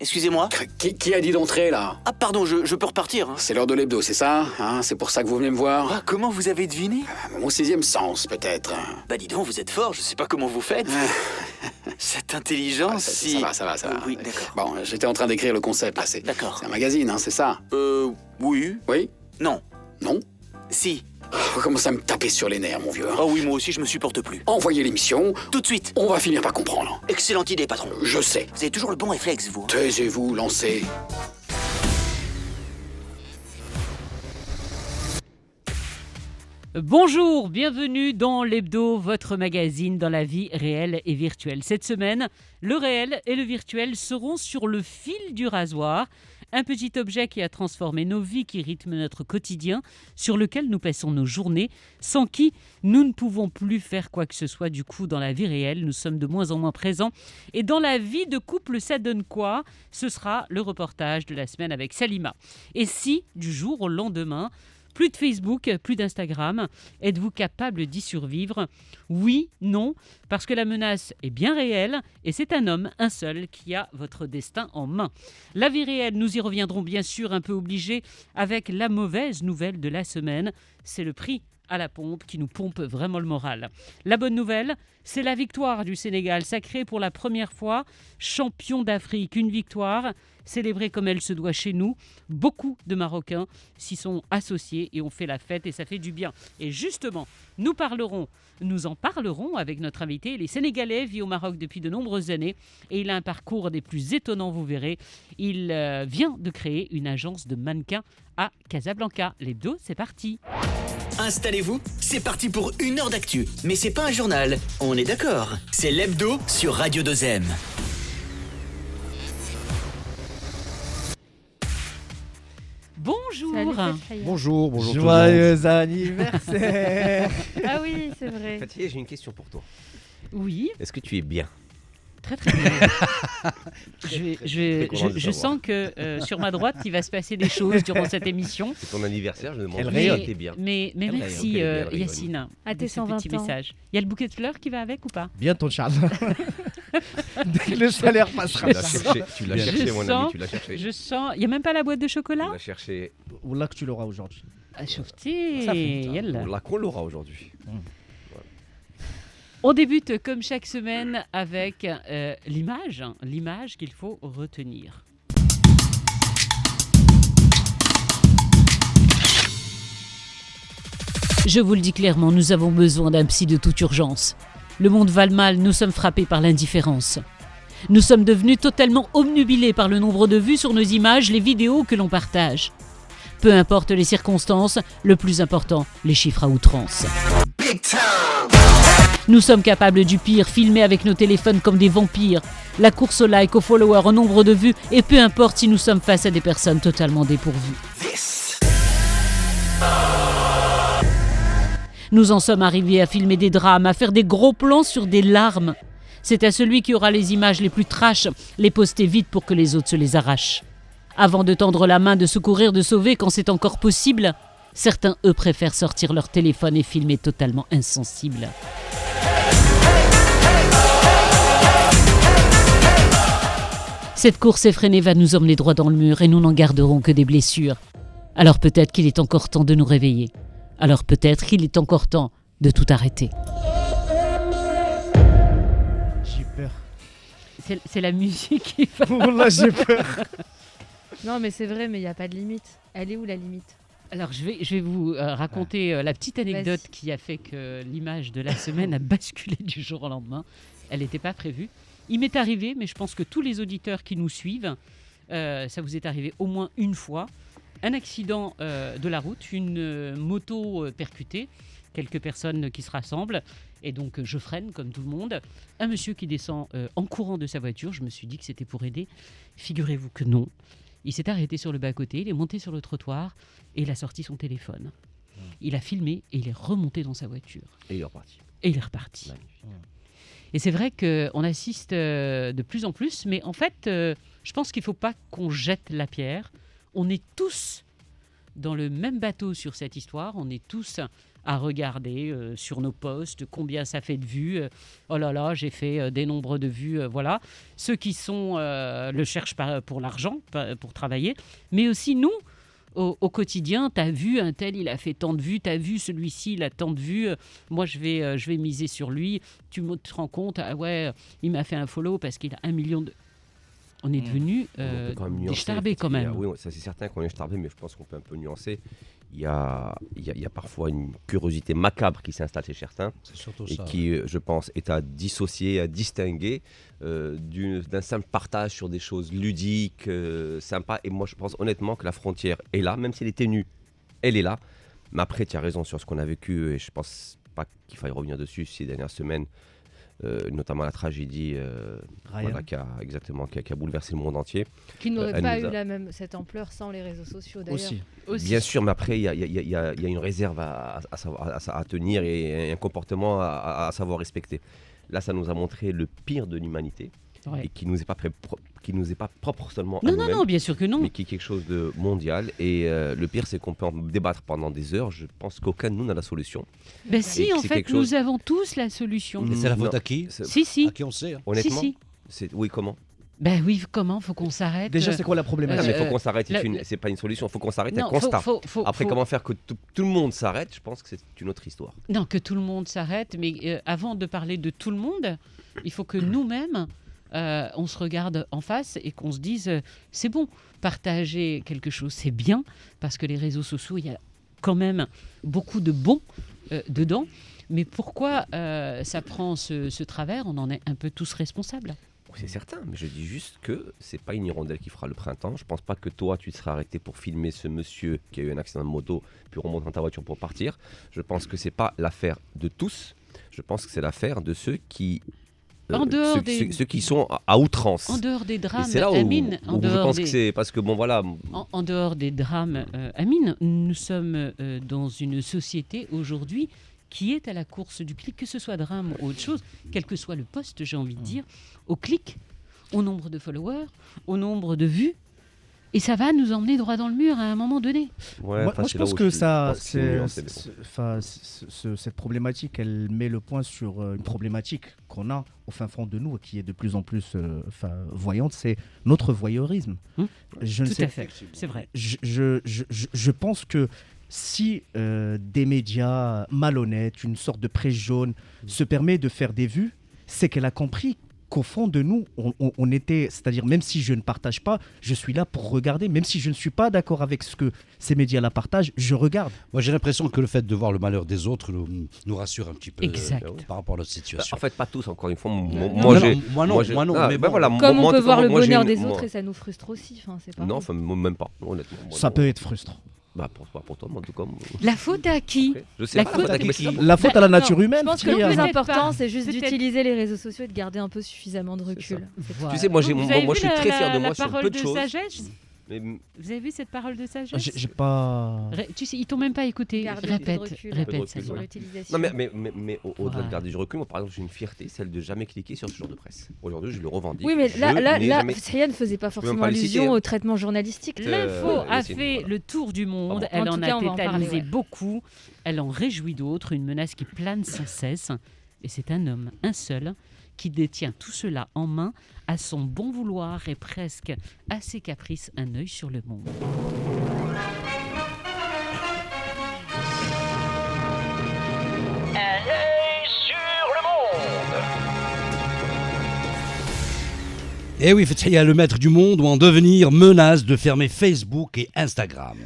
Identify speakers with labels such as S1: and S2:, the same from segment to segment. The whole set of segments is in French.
S1: Excusez-moi.
S2: Qui a dit d'entrer, là?
S1: Ah, pardon, je peux repartir.
S2: C'est l'heure de l'hebdo, c'est ça? C'est pour ça que vous venez me voir?
S1: Ah, comment vous avez deviné?
S2: Mon sixième sens, peut-être.
S1: Bah dis donc, vous êtes fort, je sais pas comment vous faites. Cette intelligence, si...
S2: Ça va.
S1: Oui, d'accord.
S2: Bon, j'étais en train d'écrire le concept, là.
S1: D'accord.
S2: C'est un magazine, c'est ça?
S1: Oui.
S2: Oui?
S1: Non.
S2: Non?
S1: Si.
S2: Vous commencez à me taper sur les nerfs, mon vieux.
S1: Oh oui, moi aussi, je me supporte plus.
S2: Envoyez l'émission.
S1: Tout de suite.
S2: On va finir par comprendre.
S1: Excellente idée, patron.
S2: Je sais.
S1: Vous avez toujours le bon réflexe, vous.
S2: Taisez-vous, lancez.
S3: Bonjour, bienvenue dans l'Hebdo, votre magazine dans la vie réelle et virtuelle. Cette semaine, le réel et le virtuel seront sur le fil du rasoir, un petit objet qui a transformé nos vies, qui rythme notre quotidien, sur lequel nous passons nos journées, sans qui nous ne pouvons plus faire quoi que ce soit. Du coup, dans la vie réelle, nous sommes de moins en moins présents. Et dans la vie de couple, ça donne quoi? Ce sera le reportage de la semaine avec Salima. Et si, du jour au lendemain, plus de Facebook, plus d'Instagram, êtes-vous capable d'y survivre? Oui, non, parce que la menace est bien réelle et c'est un homme, un seul, qui a votre destin en main. La vie réelle, nous y reviendrons bien sûr un peu obligés avec la mauvaise nouvelle de la semaine, c'est le prix à la pompe qui nous pompe vraiment le moral. La bonne nouvelle, c'est la victoire du Sénégal, sacré pour la première fois champion d'Afrique. Une victoire célébrée comme elle se doit chez nous. Beaucoup de Marocains s'y sont associés et ont fait la fête et ça fait du bien. Et justement, nous en parlerons avec notre invité. Il est sénégalais, vit au Maroc depuis de nombreuses années et il a un parcours des plus étonnants, vous verrez. Il vient de créer une agence de mannequins à Casablanca. L'hebdo, c'est parti.
S1: Installez-vous, c'est parti pour 1 heure d'actu. Mais c'est pas un journal, on est d'accord. C'est l'Hebdo sur Radio 2M.
S3: Bonjour.
S4: Salut,
S5: Bonjour tout le monde.
S4: joyeux anniversaire.
S6: Ah oui, c'est vrai.
S5: Fatih, j'ai une question pour toi.
S3: Oui,
S5: Est-ce que tu es bien?
S3: très très bien.
S5: Très
S3: Je
S5: savoir.
S3: sens que sur ma droite, il va se passer des choses durant cette émission.
S5: C'est ton anniversaire, je me demande
S4: Elle
S5: si
S4: rayonne.
S5: tu es bien.
S3: Mais
S5: rayonne,
S3: merci
S5: elle rayonne.
S3: Yacine
S6: À
S3: de
S6: tes
S3: ce
S6: 120
S3: petit
S6: ans.
S3: message. Il y a le bouquet de fleurs qui va avec ou pas?
S4: Bientôt, Charles. Dès que le salaire passera.
S5: Tu l'as
S3: Je
S5: cherché, mon
S3: sens-
S5: ami, tu l'as cherché.
S3: Je sens... Il n'y a même pas la boîte de
S5: Tu
S3: chocolat?
S5: l'as cherché.
S4: Ou là que tu l'auras aujourd'hui.
S3: Ah, chouffeté,
S4: Ça fait, ça.
S3: yalla.
S5: Là qu'on l'aura aujourd'hui.
S3: On débute comme chaque semaine avec l'image qu'il faut retenir. Je vous le dis clairement, nous avons besoin d'un psy de toute urgence. Le monde va le mal, nous sommes frappés par l'indifférence. Nous sommes devenus totalement obnubilés par le nombre de vues sur nos images, les vidéos que l'on partage. Peu importe les circonstances, le plus important, les chiffres à outrance. Nous sommes capables du pire, filmer avec nos téléphones comme des vampires. La course au like, aux followers, au nombre de vues, et peu importe si nous sommes face à des personnes totalement dépourvues. Nous en sommes arrivés à filmer des drames, à faire des gros plans sur des larmes. C'est à celui qui aura les images les plus trash, les poster vite pour que les autres se les arrachent. Avant de tendre la main, de secourir, de sauver quand c'est encore possible, certains, eux, préfèrent sortir leur téléphone et filmer totalement insensibles. Cette course effrénée va nous emmener droit dans le mur et nous n'en garderons que des blessures. Alors peut-être qu'il est encore temps de nous réveiller. Alors peut-être qu'il est encore temps de tout arrêter.
S4: J'ai peur.
S3: C'est la musique qui va...
S4: Oh là, j'ai peur.
S6: Non, mais c'est vrai, mais il n'y a pas de limite. Elle est où la limite?
S3: Alors je vais vous raconter la petite anecdote
S6: Vas-y.
S3: qui a fait que l'image de la semaine a basculé du jour au lendemain. Elle n'était pas prévue. Il m'est arrivé, mais je pense que tous les auditeurs qui nous suivent, ça vous est arrivé au moins une fois, un accident de la route, une moto percutée, quelques personnes qui se rassemblent, et donc je freine comme tout le monde. Un monsieur qui descend en courant de sa voiture, je me suis dit que c'était pour aider. Figurez-vous que non. Il s'est arrêté sur le bas-côté, il est monté sur le trottoir et il a sorti son téléphone. Il a filmé et il est remonté dans sa voiture.
S5: Et il est reparti.
S3: Et il est reparti.
S5: Magnifique.
S3: Et c'est vrai qu'on assiste de plus en plus, mais en fait, je pense qu'il ne faut pas qu'on jette la pierre. On est tous dans le même bateau sur cette histoire, on est tous à regarder sur nos posts combien ça fait de vues. Oh là là, j'ai fait des nombres de vues. Voilà. Ceux qui le cherchent pour l'argent, pour travailler. Mais aussi nous, au quotidien, tu as vu un tel, il a fait tant de vues. Tu as vu celui-ci, il a tant de vues. Moi, je vais miser sur lui. Tu te rends compte, ah ouais, il m'a fait un follow parce qu'il a 1 million de... On est devenus des starbés quand même.
S5: Oui, ça c'est certain qu'on est starbés, mais je pense qu'on peut un peu nuancer. Il y a parfois une curiosité macabre qui s'installe chez certains et qui, je pense, est à dissocier, à distinguer d'un simple partage sur des choses ludiques, sympas. Et moi, je pense honnêtement que la frontière est là, même si elle est ténue, elle est là. Mais après, tu as raison sur ce qu'on a vécu et je pense pas qu'il faille revenir dessus ces dernières semaines. Notamment la tragédie qui a bouleversé le monde entier.
S6: Qui n'aurait pas eu cette ampleur sans les réseaux sociaux d'ailleurs.
S3: Aussi.
S5: Bien sûr, mais après, il y a une réserve à tenir et un comportement à savoir respecter. Là, ça nous a montré le pire de l'humanité et qui nous est pas propre seulement à nous-mêmes.
S3: Non, bien sûr que non.
S5: Mais qui est quelque chose de mondial. Et le pire, c'est qu'on peut en débattre pendant des heures. Je pense qu'aucun de nous n'a la solution.
S3: Ben si, en fait, nous avons tous la solution.
S7: Et c'est la faute à qui ?
S3: Si.
S7: À qui on sait hein.
S5: Honnêtement,
S3: Si.
S5: Oui, comment ?
S3: Ben oui, comment ? Faut qu'on s'arrête.
S4: Déjà, c'est quoi la problématique?
S5: Mais il faut qu'on s'arrête, c'est pas une solution, il faut qu'on s'arrête, un constat. Après, comment faire que tout le monde s'arrête, je pense que c'est une autre histoire.
S3: Non, que tout le monde s'arrête, mais avant de parler de tout le monde, il faut que nous-mêmes, on se regarde en face et qu'on se dise, c'est bon, partager quelque chose, c'est bien, parce que les réseaux sociaux, il y a quand même beaucoup de bons dedans, mais pourquoi ça prend ce travers ? On en est un peu tous responsables.
S5: C'est certain, mais je dis juste que c'est pas une hirondelle qui fera le printemps. Je pense pas que toi, tu te seras arrêté pour filmer ce monsieur qui a eu un accident de moto, puis remonte dans ta voiture pour partir. Je pense que c'est pas l'affaire de tous. Je pense que c'est l'affaire de ceux qui... ceux qui sont à outrance.
S3: En dehors des drames,
S5: c'est là où,
S3: Amine,
S5: je pense que c'est parce que bon voilà.
S3: En dehors des drames, Amine, nous sommes dans une société aujourd'hui qui est à la course du clic, que ce soit drame ou autre chose, quel que soit le poste, j'ai envie de dire, au clic, au nombre de followers, au nombre de vues. Et ça va nous emmener droit dans le mur à un moment donné.
S4: Ouais, moi je pense que cette problématique, elle met le point sur une problématique qu'on a au fin fond de nous et qui est de plus en plus voyante, c'est notre voyeurisme.
S3: Tout à fait, c'est vrai.
S4: Je pense que si des médias malhonnêtes, une sorte de presse jaune, se permet de faire des vues, c'est qu'elle a compris qu'au fond de nous, on était, c'est-à-dire même si je ne partage pas, je suis là pour regarder, même si je ne suis pas d'accord avec ce que ces médias-là partagent, je regarde.
S7: Moi j'ai l'impression que le fait de voir le malheur des autres nous rassure un petit peu par rapport à notre situation.
S5: En fait, pas tous, encore une fois.
S7: Moi non. Mais bon.
S5: Voilà,
S6: comme on peut voir le bonheur des autres et ça nous frustre aussi. C'est pas
S5: non, même pas, honnêtement.
S4: Ça peut être frustrant.
S5: Pour toi, en tout cas.
S3: La faute à qui ?
S5: Je sais pas.
S4: La faute à la nature humaine.
S6: Je pense que le plus important, c'est juste d'utiliser les réseaux sociaux et de garder un peu suffisamment de recul.
S5: Tu sais, moi je suis très fier de moi sur peu de choses.
S3: Sagesse. Vous avez vu cette parole de sagesse ?
S4: J'ai pas.
S3: Tu sais, ils t'ont même pas écouté. Répète ça.
S5: Non, mais au-delà de garder du recul, moi par exemple, j'ai une fierté, celle de jamais cliquer sur ce genre de presse. Aujourd'hui, je le revendique.
S6: Oui, mais là, Fria ne faisait pas forcément allusion au traitement journalistique.
S3: L'info a fait le tour du monde. Elle en a tétanisé beaucoup. Elle en réjouit d'autres. Une menace qui plane sans cesse. Et c'est un homme, un seul, qui détient tout cela en main, à son bon vouloir et presque à ses caprices, un œil sur le monde.
S8: Un œil sur le monde.
S7: Eh oui, Fethia, le maître du monde, ou en devenir, menace de fermer Facebook et Instagram.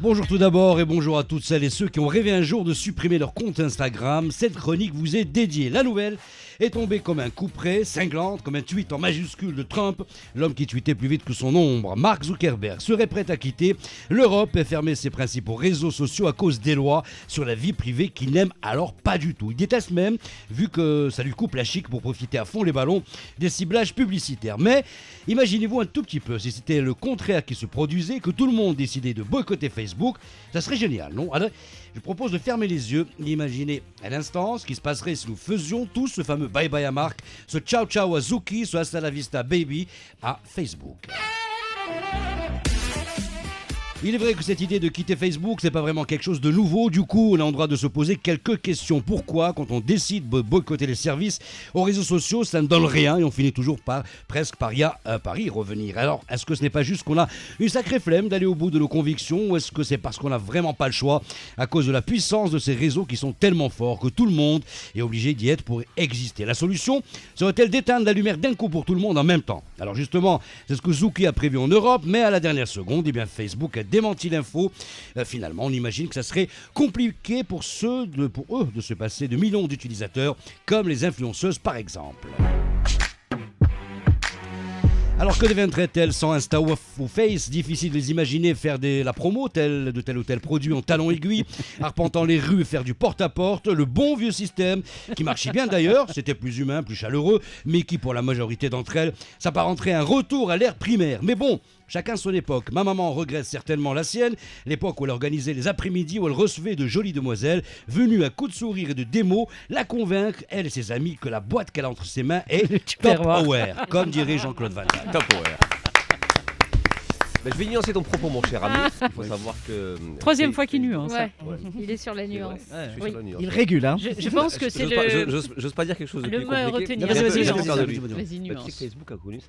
S7: Bonjour tout d'abord et bonjour à toutes celles et ceux qui ont rêvé un jour de supprimer leur compte Instagram. Cette chronique vous est dédiée. La nouvelle est tombée comme un coup près, cinglante, comme un tweet en majuscule de Trump, l'homme qui tweetait plus vite que son ombre. Mark Zuckerberg serait prêt à quitter l'Europe et fermer ses principaux réseaux sociaux à cause des lois sur la vie privée qu'il n'aime alors pas du tout. Il déteste même, vu que ça lui coupe la chic pour profiter à fond les ballons des ciblages publicitaires. Mais imaginez-vous un tout petit peu, si c'était le contraire qui se produisait, que tout le monde décidait de boycotter Facebook, ça serait génial, non ? Alors, je propose de fermer les yeux et d'imaginer à l'instant ce qui se passerait si nous faisions tous ce fameux bye-bye à Marc, ce ciao-ciao à Zuki, ce hasta la vista baby à Facebook. Il est vrai que cette idée de quitter Facebook, c'est pas vraiment quelque chose de nouveau. Du coup, on a le droit de se poser quelques questions. Pourquoi, quand on décide de boycotter les services aux réseaux sociaux, ça ne donne rien et on finit toujours presque par y revenir. Alors, est-ce que ce n'est pas juste qu'on a une sacrée flemme d'aller au bout de nos convictions, ou est-ce que c'est parce qu'on n'a vraiment pas le choix à cause de la puissance de ces réseaux qui sont tellement forts que tout le monde est obligé d'y être pour exister? La solution serait-elle d'éteindre la lumière d'un coup pour tout le monde en même temps? Alors justement, c'est ce que Zucchi a prévu en Europe, mais à la dernière seconde, Facebook a démenti l'info. Finalement, on imagine que ça serait compliqué pour eux de se passer de millions d'utilisateurs, comme les influenceuses par exemple. Alors que deviendrait-elle sans Insta ou Face? Difficile de les imaginer faire la promo de tel ou tel produit en talons aiguilles, arpentant les rues et faire du porte-à-porte. Le bon vieux système, qui marchait bien d'ailleurs, c'était plus humain, plus chaleureux, mais qui pour la majorité d'entre elles s'apparenterait à un retour à l'ère primaire. Mais bon, chacun son époque. Ma maman regrette certainement la sienne, l'époque où elle organisait les après-midi, où elle recevait de jolies demoiselles venues à coups de sourire et de démos la convaincre, elle et ses amis, que la boîte qu'elle a entre ses mains est top aware, comme dirait Jean-Claude Van Damme.
S5: Top aware. Je vais nuancer ton propos, mon cher ami. Il faut savoir que.
S3: Troisième fois qu'il nuance.
S6: Ouais. Il est sur la nuance.
S5: Je suis sur la nuance.
S4: Il régule, hein.
S3: Je pense que c'est le.
S5: J'ose pas dire quelque chose de
S3: Le
S5: plus
S3: mot à
S5: compliqué.
S3: retenir. Vas-y, nuance.
S5: Facebook a connu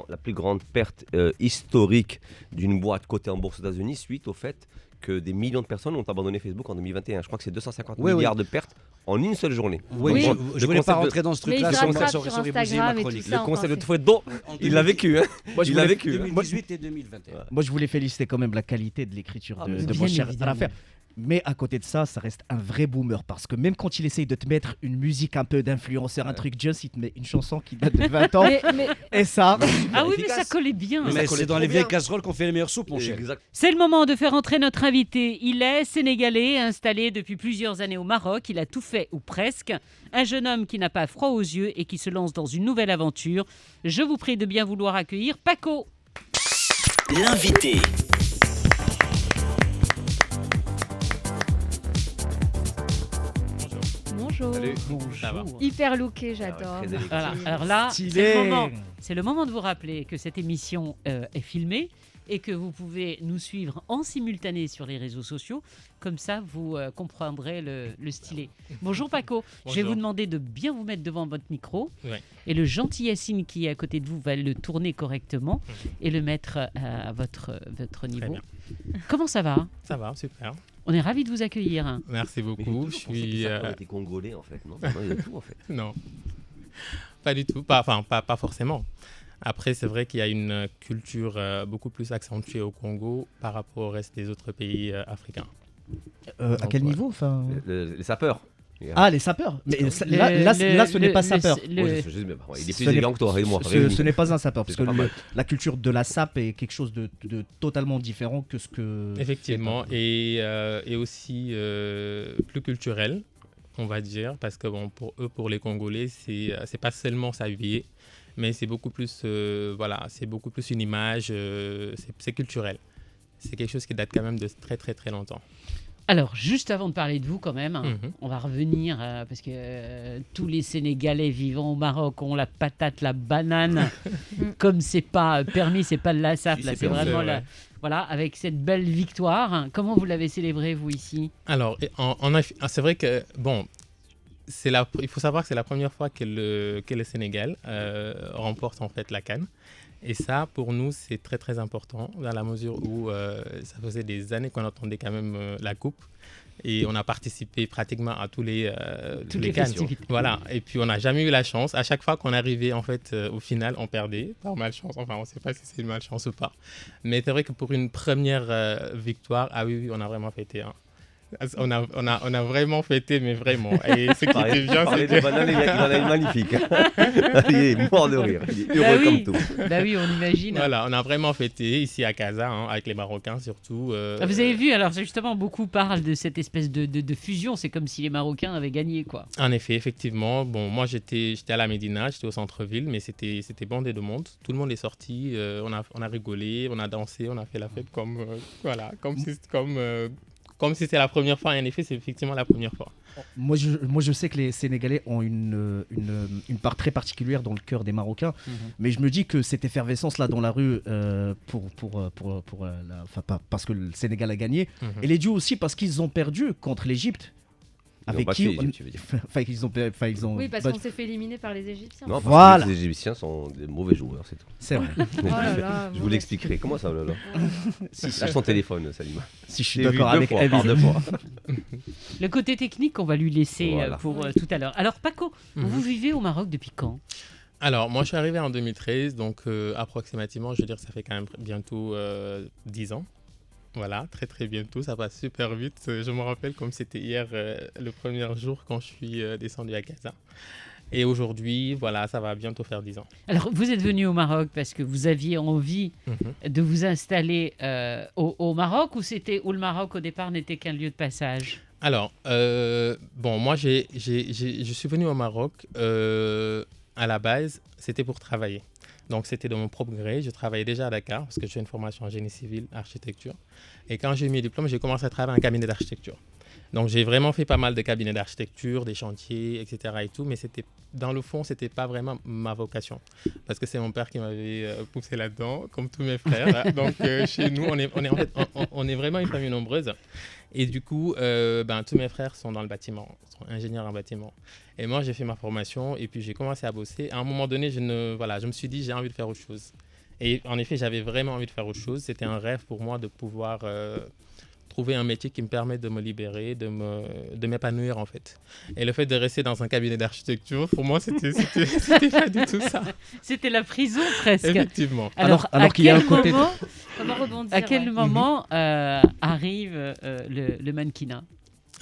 S5: la plus grande perte historique d'une boîte cotée en bourse aux États-Unis suite au fait que des millions de personnes ont abandonné Facebook en 2021. Je crois que c'est 250 milliards de pertes en une seule journée.
S7: Oui, je voulais pas rentrer dans ce truc-là,
S6: ça
S7: aurait bousillé ma chronique.
S5: Le concept de Fredo, il l'a vécu. Il l'a vécu.
S7: 2018 et 2021.
S4: Moi, je voulais féliciter quand même la qualité de l'écriture de mon cher Raphaël. Mais à côté de ça, ça reste un vrai boomer parce que même quand il essaye de te mettre une musique un peu d'influenceur, un truc just, il te met une chanson qui date de 20 ans. Et ça.
S3: Ah oui, mais ça collait bien.
S7: Mais c'est dans les vieilles casseroles qu'on fait les meilleures soupes, mon cher.
S3: C'est le moment de faire entrer notre invité. Il est sénégalais, installé depuis plusieurs années au Maroc. Il a tout fait, ou presque. Un jeune homme qui n'a pas froid aux yeux et qui se lance dans une nouvelle aventure. Je vous prie de bien vouloir accueillir Paco.
S1: L'invité.
S6: Bonjour.
S5: Salut.
S6: Hyper looké, j'adore.
S3: Voilà. Alors là, c'est le moment de vous rappeler que cette émission est filmée et que vous pouvez nous suivre en simultané sur les réseaux sociaux. Comme ça, vous comprendrez le stylé. Bonjour Paco. Je vais vous demander de bien vous mettre devant votre micro.
S9: Ouais.
S3: Et le gentil Yacine qui est à côté de vous va le tourner correctement et le mettre à votre niveau. Comment ça va?
S9: Ça va, super.
S3: On est ravis de vous accueillir.
S9: Merci beaucoup. Je suis.
S5: T'es congolais en fait, non? Il y a tout en fait.
S9: Non, pas du tout. Pas forcément. Après, c'est vrai qu'il y a une culture beaucoup plus accentuée au Congo par rapport au reste des autres pays africains.
S4: À quel niveau enfin...
S5: Les sapeurs.
S4: Ah, les sapeurs. Mais là, ce n'est pas sapeur.
S5: Il est plus élégant que toi, arrête-moi.
S4: Ce n'est pas un sapeur, parce que la culture de la sape est quelque chose de totalement différent que ce que...
S9: Effectivement, et aussi plus culturel, on va dire, parce que bon, pour les Congolais, c'est pas seulement s'habiller, mais c'est beaucoup plus, c'est beaucoup plus une image, c'est culturel. C'est quelque chose qui date quand même de très très très longtemps.
S3: Alors, juste avant de parler de vous quand même, on va revenir, parce que tous les Sénégalais vivant au Maroc ont la patate, la banane, comme c'est pas permis, c'est pas de la sape, là, c'est vraiment voilà, avec cette belle victoire. Comment vous l'avez célébrée, vous, ici?
S9: Alors, c'est vrai que, bon, il faut savoir que c'est la première fois que le Sénégal remporte en fait la CAN. Et ça, pour nous, c'est très très important dans la mesure où ça faisait des années qu'on attendait quand même la coupe. Et on a participé pratiquement à tous les CAN. Voilà. Et puis on n'a jamais eu la chance. À chaque fois qu'on arrivait en fait au final, on perdait par malchance. Enfin, on ne sait pas si c'est une malchance ou pas. Mais c'est vrai que pour une première victoire, ah oui, on a vraiment fêté. Hein. On a vraiment fêté, mais vraiment. Et ce qui était bien, c'est que...
S5: Il en a une magnifique. Il est mort de rire. Il est heureux comme tout.
S3: Bah oui, on imagine.
S9: Voilà, on a vraiment fêté ici à Casa, avec les Marocains surtout.
S3: Vous avez vu, alors justement, beaucoup parlent de cette espèce de fusion. C'est comme si les Marocains avaient gagné, quoi.
S9: En effet, effectivement. Bon, moi, j'étais à la Médina, j'étais au centre-ville, mais c'était bondé de monde. Tout le monde est sorti. On a rigolé, on a dansé, on a fait la fête comme comme si c'était la première fois, et en effet, c'est effectivement la première fois.
S4: Moi, je sais que les Sénégalais ont une part très particulière dans le cœur des Marocains, mais je me dis que cette effervescence-là dans la rue, parce que le Sénégal a gagné, elle est due aussi parce qu'ils ont perdu contre l'Égypte. Avec qui ils ont
S6: Oui, parce qu'on s'est fait éliminer par les Égyptiens.
S5: Non, parce que les Égyptiens sont des mauvais joueurs, c'est tout.
S4: C'est vrai.
S5: Je vous l'expliquerai. Comment ça, là Lâche ton téléphone, Salima.
S4: Si je suis d'accord avec
S5: elle.
S3: Le côté technique, on va lui laisser pour tout à l'heure. Alors, Paco, vous vivez au Maroc depuis quand ?
S9: Alors, moi, je suis arrivé en 2013, donc approximativement, je veux dire, ça fait quand même bientôt 10 ans. Voilà, très très bientôt, ça passe super vite. Je me rappelle comme c'était hier le premier jour quand je suis descendu à Casa. Et aujourd'hui, voilà, ça va bientôt faire 10 ans.
S3: Alors, vous êtes venu au Maroc parce que vous aviez envie de vous installer au Maroc, ou le Maroc au départ n'était qu'un lieu de passage ?
S9: Alors, moi, je suis venu au Maroc à la base, c'était pour travailler. Donc, c'était de mon propre gré. Je travaillais déjà à Dakar parce que j'ai une formation en génie civil, architecture. Et quand j'ai eu mes diplômes, j'ai commencé à travailler en cabinet d'architecture. Donc, j'ai vraiment fait pas mal de cabinets d'architecture, des chantiers, etc. et tout. Mais dans le fond, ce n'était pas vraiment ma vocation. Parce que c'est mon père qui m'avait poussé là-dedans, comme tous mes frères. Donc, chez nous, on est vraiment une famille nombreuse. Et du coup, tous mes frères sont dans le bâtiment, sont ingénieurs en bâtiment. Et moi, j'ai fait ma formation et puis j'ai commencé à bosser. À un moment donné, je me suis dit, j'ai envie de faire autre chose. Et en effet, j'avais vraiment envie de faire autre chose. C'était un rêve pour moi de pouvoir trouver un métier qui me permet de me libérer, de m'épanouir en fait. Et le fait de rester dans un cabinet d'architecture, pour moi, c'était pas du tout ça.
S3: C'était la prison presque.
S9: Effectivement.
S3: Alors
S4: qu'il y a un côté...
S6: Comment rebondir,
S3: à quel moment arrive le mannequinat ?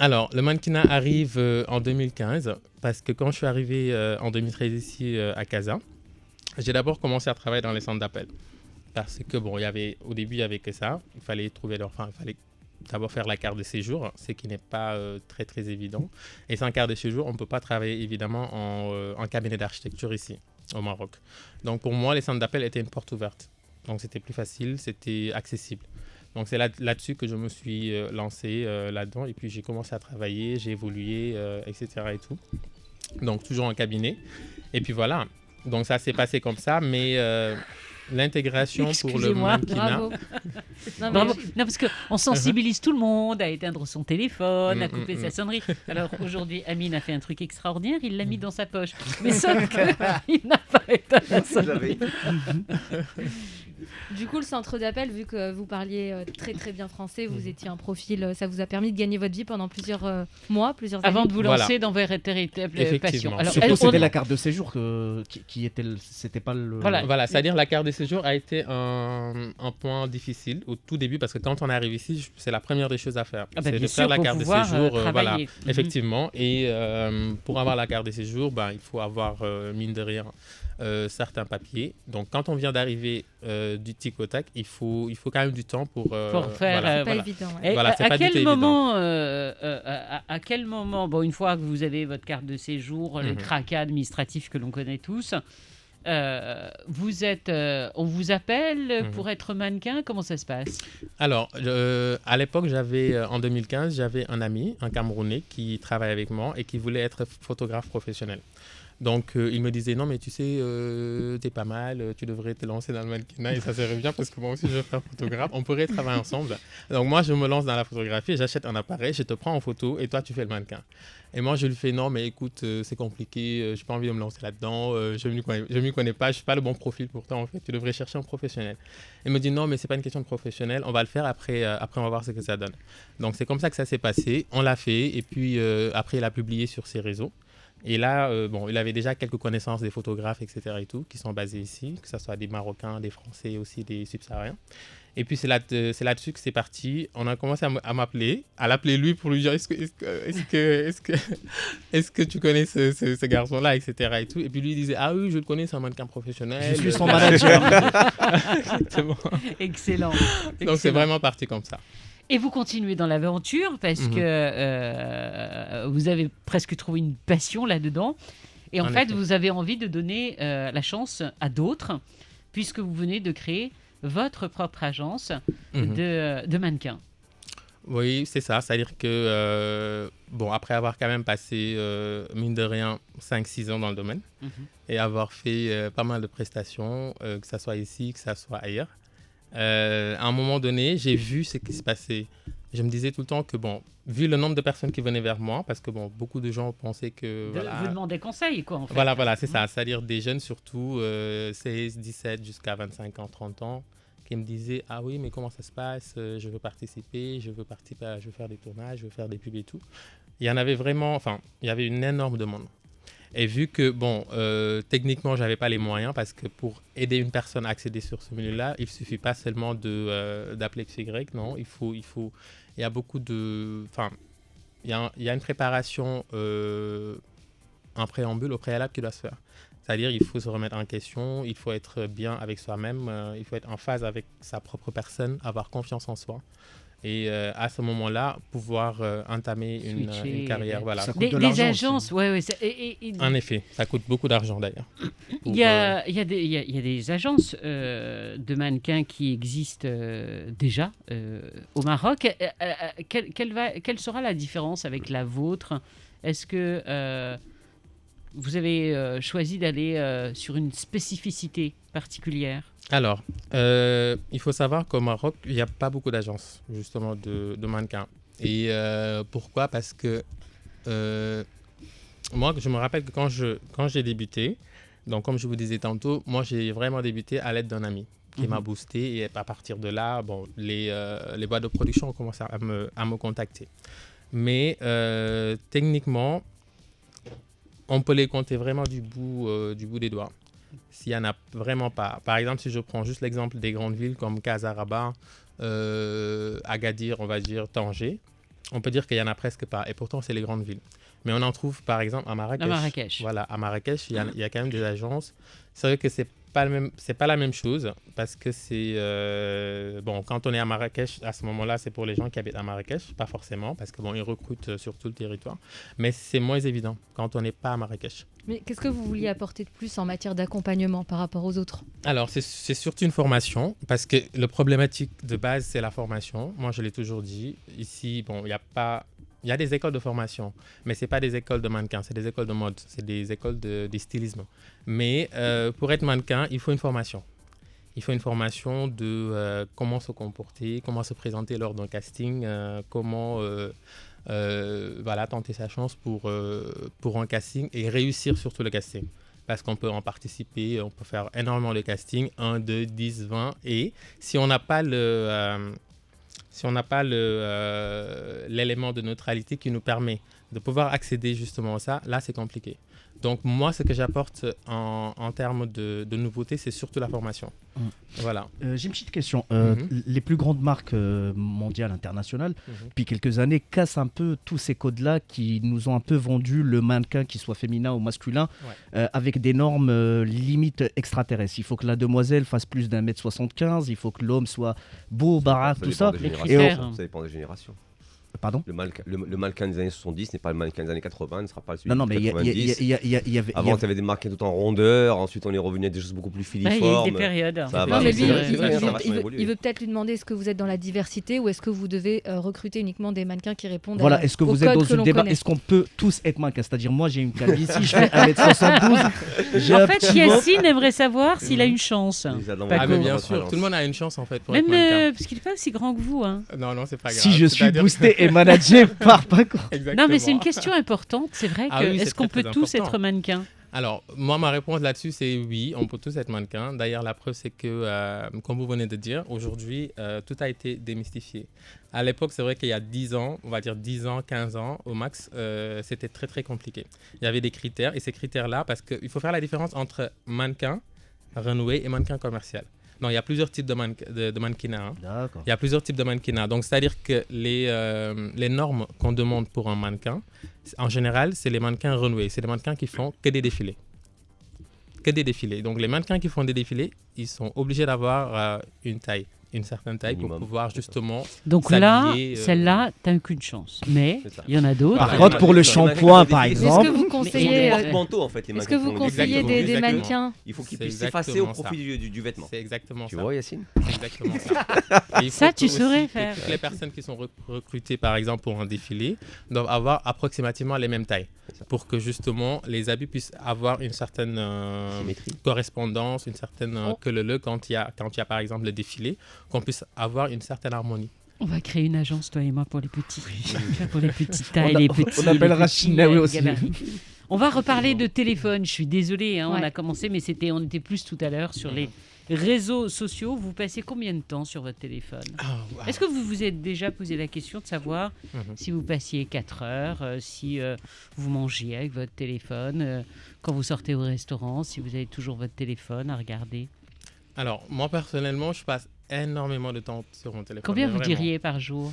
S9: Alors, le mannequinat arrive en 2015 parce que quand je suis arrivé en 2013 ici à Casa, j'ai d'abord commencé à travailler dans les centres d'appel. Parce que au début, il n'y avait que ça. Il fallait d'abord faire la carte de séjour, ce qui n'est pas très très évident. Et sans carte de séjour, on ne peut pas travailler évidemment en cabinet d'architecture ici, au Maroc. Donc pour moi, les centres d'appel étaient une porte ouverte. Donc c'était plus facile, c'était accessible. Donc c'est là-dessus que je me suis lancé là-dedans. Et puis j'ai commencé à travailler, j'ai évolué, etc. et tout. Donc toujours en cabinet. Et puis voilà. Donc ça s'est passé comme ça, mais l'intégration pour le mannequinat...
S3: Bravo. Non, parce qu'on sensibilise tout le monde à éteindre son téléphone, à couper sa sonnerie. Alors aujourd'hui, Amine a fait un truc extraordinaire, il l'a mis dans sa poche. Mais sauf qu'il n'a pas éteint la sonnerie.
S6: Du coup, le centre d'appel, vu que vous parliez très très bien français, vous étiez un profil, ça vous a permis de gagner votre vie pendant plusieurs mois, plusieurs années.
S3: Avant de vous lancer dans votre véritable passion.
S4: Alors, surtout, c'était la carte de séjour qui était, c'était pas le...
S9: Voilà, c'est-à-dire la carte de séjour a été un point difficile au tout début parce que quand on arrive ici, c'est la première des choses à faire. C'est de faire la carte de séjour. Voilà, effectivement. Et pour avoir la carte de séjour, il faut avoir, mine de rien, certains papiers. Donc, quand on vient d'arriver du tic au tac, il faut quand même du temps pour
S6: faire. C'est pas évident.
S3: Ouais. Voilà, à quel moment, une fois que vous avez votre carte de séjour, les tracas administratifs que l'on connaît tous, on vous appelle pour être mannequin, comment ça se passe ?
S9: Alors, à l'époque, en 2015, j'avais un ami, un Camerounais, qui travaille avec moi et qui voulait être photographe professionnel. Donc, il me disait, non, mais tu sais, t'es pas mal, tu devrais te lancer dans le mannequinat et ça serait bien parce que moi aussi, je veux faire photographe. On pourrait travailler ensemble. Donc, moi, je me lance dans la photographie, j'achète un appareil, je te prends en photo et toi, tu fais le mannequin. Et moi, je lui fais, non, mais écoute, c'est compliqué, j'ai pas envie de me lancer là-dedans, je m'y connais pas, je suis pas le bon profil pour toi, en fait, tu devrais chercher un professionnel. Il me dit, non, mais c'est pas une question de professionnel, on va le faire après on va voir ce que ça donne. Donc, c'est comme ça que ça s'est passé, on l'a fait et puis après, il a publié sur ses réseaux. Et là, il avait déjà quelques connaissances des photographes, etc. et tout, qui sont basés ici, que ce soit des Marocains, des Français, aussi des Subsahariens. Et puis, c'est là-dessus que c'est parti. On a commencé à m'appeler, à l'appeler lui pour lui dire est-ce que tu connais ce garçon-là, etc. et tout. Et puis, lui, il disait ah oui, je le connais, c'est un mannequin professionnel.
S4: Je suis son manager.
S9: Exactement.
S3: Excellent.
S9: Donc, c'est vraiment parti comme ça.
S3: Et vous continuez dans l'aventure parce que vous avez presque trouvé une passion là-dedans. Et en fait, vous avez envie de donner la chance à d'autres puisque vous venez de créer votre propre agence de mannequins.
S9: Oui, c'est ça. C'est-à-dire que, après avoir quand même passé, mine de rien, 5-6 ans dans le domaine et avoir fait pas mal de prestations, que ce soit ici, que ce soit ailleurs, à un moment donné, j'ai vu ce qui se passait. Je me disais tout le temps que, vu le nombre de personnes qui venaient vers moi, parce que beaucoup de gens pensaient que...
S3: Vous demandez conseil, quoi, en fait.
S9: Voilà, c'est ça. C'est-à-dire des jeunes surtout, 16, 17 jusqu'à 25 ans, 30 ans, qui me disaient « Ah oui, mais comment ça se passe ? Je veux participer, je veux faire des tournages, je veux faire des pubs et tout. » Il y en avait vraiment... il y avait une énorme demande. Et vu que, techniquement, je n'avais pas les moyens, parce que pour aider une personne à accéder sur ce milieu-là, il ne suffit pas seulement d'appeler XY, non, il y a beaucoup de... il y a une préparation, un préambule au préalable qui doit se faire. C'est-à-dire il faut se remettre en question, il faut être bien avec soi-même, il faut être en phase avec sa propre personne, avoir confiance en soi. Et à ce moment-là, pouvoir entamer une carrière. Voilà.
S3: Ça coûte de l'argent, agences, oui.
S9: En effet, ça coûte beaucoup d'argent d'ailleurs.
S3: Il y a des agences de mannequins qui existent déjà au Maroc. Quelle sera la différence avec la vôtre ? Est-ce que vous avez choisi d'aller sur une spécificité particulière ?
S9: Alors, il faut savoir qu'au Maroc, il n'y a pas beaucoup d'agences, justement, de mannequins. Et pourquoi ? Parce que moi, je me rappelle que quand j'ai débuté, donc comme je vous disais tantôt, moi, j'ai vraiment débuté à l'aide d'un ami qui m'a boosté. Et à partir de là, les boîtes de production ont commencé à me contacter. Mais techniquement, on peut les compter vraiment du bout des doigts. S'il n'y en a vraiment pas. Par exemple, si je prends juste l'exemple des grandes villes comme Casa, Rabat, Agadir, on va dire Tanger, on peut dire qu'il n'y en a presque pas. Et pourtant, c'est les grandes villes. Mais on en trouve, par exemple, à Marrakech. Voilà, à Marrakech, il y a quand même des agences. C'est vrai que c'est pas la même chose parce que c'est... quand on est à Marrakech, à ce moment-là, c'est pour les gens qui habitent à Marrakech, pas forcément, parce que ils recrutent sur tout le territoire. Mais c'est moins évident quand on n'est pas à Marrakech.
S6: Mais qu'est-ce que vous vouliez apporter de plus en matière d'accompagnement par rapport aux autres ?
S9: Alors, c'est surtout une formation, parce que le problématique de base, c'est la formation. Moi, je l'ai toujours dit. Ici, il y a des écoles de formation, mais ce n'est pas des écoles de mannequins, c'est des écoles de mode, c'est des écoles de stylisme. Mais pour être mannequin, il faut une formation. Il faut une formation de comment se comporter, comment se présenter lors d'un casting, comment tenter sa chance pour un casting et réussir surtout le casting. Parce qu'on peut en participer, on peut faire énormément de casting, 1, 2, 10, 20. Et si on n'a pas l'élément de neutralité qui nous permet de pouvoir accéder justement à ça, là c'est compliqué. Donc moi, ce que j'apporte en termes de nouveautés, c'est surtout la formation. Voilà.
S4: J'ai une petite question. Les plus grandes marques mondiales, internationales, depuis quelques années, cassent un peu tous ces codes-là qui nous ont un peu vendu le mannequin, qu'il soit féminin ou masculin, avec des normes limites extraterrestres. Il faut que la demoiselle fasse plus d'1m75, il faut que l'homme soit beau, baraque, tout ça.
S5: Ça dépend des générations.
S4: Pardon ?
S5: Le mannequin des années 70 n'est pas le mannequin des années 80, ne sera pas celui
S4: des
S5: années 90. Avant, tu avais des mannequins tout en rondeur, ensuite on est revenu à des choses beaucoup plus filiformes.
S3: Il y a des périodes.
S6: Il veut peut-être lui demander est-ce que vous êtes dans la diversité ou est-ce que vous devez recruter uniquement des mannequins qui répondent
S4: à est-ce que vous êtes dans une débat ? Est-ce qu'on peut tous être mannequins ? C'est-à-dire, moi j'ai une calvitie, je fais 1m72.
S3: En fait, Yacine aimerait savoir s'il a une chance.
S9: Mais bien sûr, tout le monde a une chance en fait pour être mannequin.
S3: Parce qu'il n'est pas aussi grand que vous.
S9: Non, c'est pas grave.
S4: Si je suis boosté et managé par Paco.
S3: Non, mais c'est une question importante. C'est vrai que est-ce qu'on peut tous être mannequins ?
S9: Alors, moi, ma réponse là-dessus, c'est oui, on peut tous être mannequins. D'ailleurs, la preuve, c'est que, comme vous venez de dire, aujourd'hui, tout a été démystifié. À l'époque, c'est vrai qu'il y a 10 ans, on va dire 10 ans, 15 ans au max, c'était très, très compliqué. Il y avait des critères, et ces critères-là, parce qu'il faut faire la différence entre mannequin, runway et mannequin commercial. Non, il y a plusieurs types de mannequinat.
S4: D'accord.
S9: Il y a plusieurs types de mannequinat. Donc, c'est-à-dire que les normes qu'on demande pour un mannequin, en général, c'est les mannequins runway. C'est les mannequins qui font que des défilés. Que des défilés. Donc, les mannequins qui font des défilés, ils sont obligés d'avoir une taille une certaine taille
S5: Minimum.
S9: pour pouvoir justement
S3: Donc là,
S9: s'habiller,
S3: celle-là, t'as qu'une chance. Mais
S5: C'est ça.
S3: il y en a d'autres.
S4: Par contre, pour le shampoing, par
S6: Est-ce
S4: exemple,
S6: que vous
S5: Ils
S6: conseillez,
S5: sont des porte-manteaux en fait. Les
S6: est-ce que vous
S5: mannequins qui font
S6: conseillez
S5: exactement.
S6: des
S9: Exactement.
S6: mannequins
S5: Il faut qu'ils
S9: C'est
S5: puissent s'effacer au
S9: exactement
S5: profit du vêtement.
S9: C'est exactement
S5: Tu
S9: ça.
S5: vois, Yacine?
S9: C'est exactement ça. Et il faut
S3: Ça, tu
S9: aussi
S3: saurais
S9: que
S3: faire.
S9: toutes les personnes qui sont recrutées, par exemple, pour un défilé, doivent avoir approximativement les mêmes tailles.
S5: C'est ça.
S9: Pour que justement les habits puissent avoir une certaine
S5: Symétrie.
S9: correspondance, une certaine que le quand il y a par exemple le défilé, qu'on puisse avoir une certaine harmonie.
S3: On va créer une agence, toi et moi, pour les petits. Pour les petites tailles, les petits.
S4: on appellera
S3: les petits,
S4: Chinaoui aussi.
S3: gabarits. On va reparler de téléphone. Je suis désolée, on
S6: Ouais.
S3: a commencé, mais on était plus tout à l'heure sur les réseaux sociaux. Vous passez combien de temps sur votre téléphone? Est-ce que vous vous êtes déjà posé la question de savoir si vous passiez 4 heures, si vous mangiez avec votre téléphone, quand vous sortez au restaurant, si vous avez toujours votre téléphone à regarder?
S9: Alors, moi personnellement, je passe énormément de temps sur mon téléphone.
S3: Combien
S9: mais
S3: vous
S9: vraiment.
S3: diriez par jour?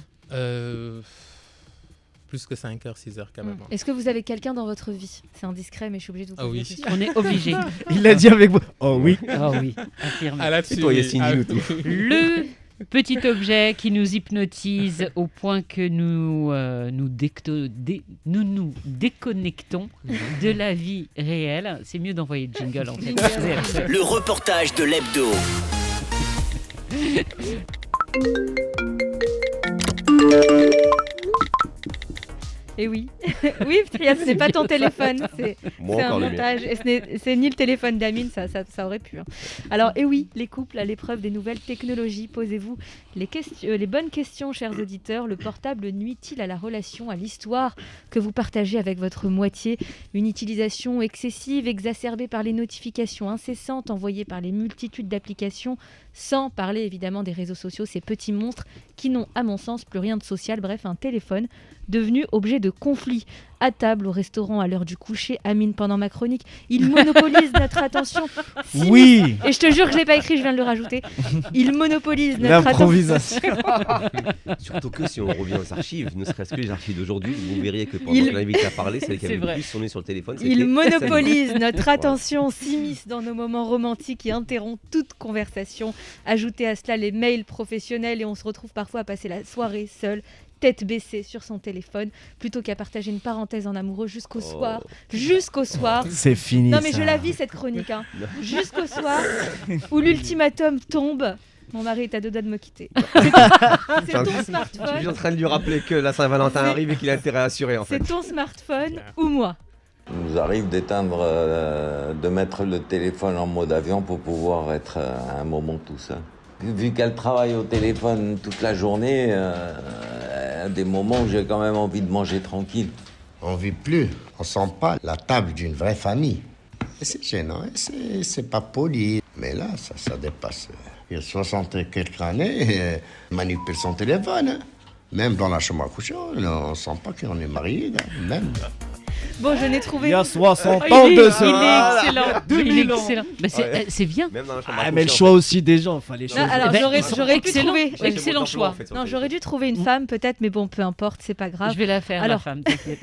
S9: Plus que 5 heures, 6 heures quand même.
S6: Est-ce que vous avez quelqu'un dans votre vie? C'est indiscret, mais je suis obligée de vous
S9: Ah
S6: poser
S9: oui.
S6: la question.
S3: On est obligé.
S4: il l'a dit avec vous. Oh oui.
S3: Ah oui, affirmé.
S9: Ah, là-dessus,
S5: Et toi, Yacine,
S9: ah,
S5: dis-nous tout.
S3: Le petit objet qui nous hypnotise au point que nous nous déconnectons de la vie réelle. C'est mieux d'envoyer le jingle en fait.
S1: Le reportage de l'hebdo.
S6: Et oui, oui, Trias, c'est pas ton téléphone, c'est
S5: Moi
S6: c'est un
S5: encore le mien.
S6: montage. Et c'est ni le téléphone d'Amine, ça aurait pu. Hein. Alors, et oui, les couples à l'épreuve des nouvelles technologies, posez-vous les bonnes questions, chers auditeurs. Le portable nuit-il à la relation, à l'histoire que vous partagez avec votre moitié? Une utilisation excessive, exacerbée par les notifications incessantes envoyées par les multitudes d'applications, sans parler évidemment des réseaux sociaux, ces petits monstres qui n'ont, à mon sens, plus rien de social. Bref, un téléphone devenu objet de conflit. À table, au restaurant, à l'heure du coucher, Amine, pendant ma chronique, il monopolise notre attention.
S4: Oui.
S6: Et je te jure que je ne l'ai pas écrit, je viens de le rajouter. Il monopolise notre attention.
S4: L'improvisation.
S5: Surtout que si on revient aux archives, ne serait-ce que les archives d'aujourd'hui, vous verriez que pendant
S6: Il-
S5: que l'invité a parlé, celle qui
S3: C'est
S5: avait le
S3: vrai.
S5: plus sonné sur le téléphone,
S6: Il
S5: c'était
S6: monopolise
S5: Saline.
S6: notre attention, s'immisce dans nos moments romantiques et interrompt toute conversation. Ajoutez à cela les mails professionnels et on se retrouve parfois à passer la soirée seul, tête baissée sur son téléphone, plutôt qu'à partager une parenthèse en amoureux jusqu'au
S5: Oh.
S6: soir. Jusqu'au soir.
S4: C'est fini.
S6: Non mais
S4: ça.
S6: je la vis cette chronique. Hein. Jusqu'au soir où l'ultimatum tombe. Mon mari est à deux doigts de me quitter. C'est ton
S5: Je suis
S6: smartphone.
S5: en train de lui rappeler que la Saint-Valentin
S6: C'est-
S5: arrive et qu'il a intérêt à assurer en fait.
S6: C'est ton smartphone ou moi.
S10: Il nous arrive de mettre le téléphone en mode avion pour pouvoir être à un moment tout seul. Vu qu'elle travaille au téléphone toute la journée, à des moments où j'ai quand même envie de manger tranquille.
S11: On vit plus, on sent pas la table d'une vraie famille. Et c'est gênant, et c'est pas poli. Mais là, ça dépasse. Il y a 60 et quelques années, il manipule son téléphone. Hein. Même dans la chambre à coucher, on sent pas qu'on est marié, là, même.
S6: Bon, je n'ai trouvé.
S4: Il y a 60
S3: Il
S4: ans
S3: est,
S4: de
S3: il
S4: ça.
S3: est excellent. Il est
S4: 2000 ans.
S3: excellent. Bah, c'est bien.
S5: Même dans la chambre à
S4: Ah,
S5: coucher,
S4: mais le
S5: en
S4: choix
S5: fait.
S4: aussi des gens, fallait
S6: Non,
S4: choisir.
S6: alors
S3: Eh ben,
S6: j'aurais pu
S3: excellent.
S6: trouver.
S5: Ouais,
S3: Excellent
S5: c'est
S3: choix.
S5: en fait, sur
S6: Non,
S5: le
S6: j'aurais dû
S5: téléphone.
S6: trouver une femme peut-être, mais bon, peu importe, c'est pas grave.
S3: Je vais la faire, la
S6: Alors-
S3: femme, t'inquiète.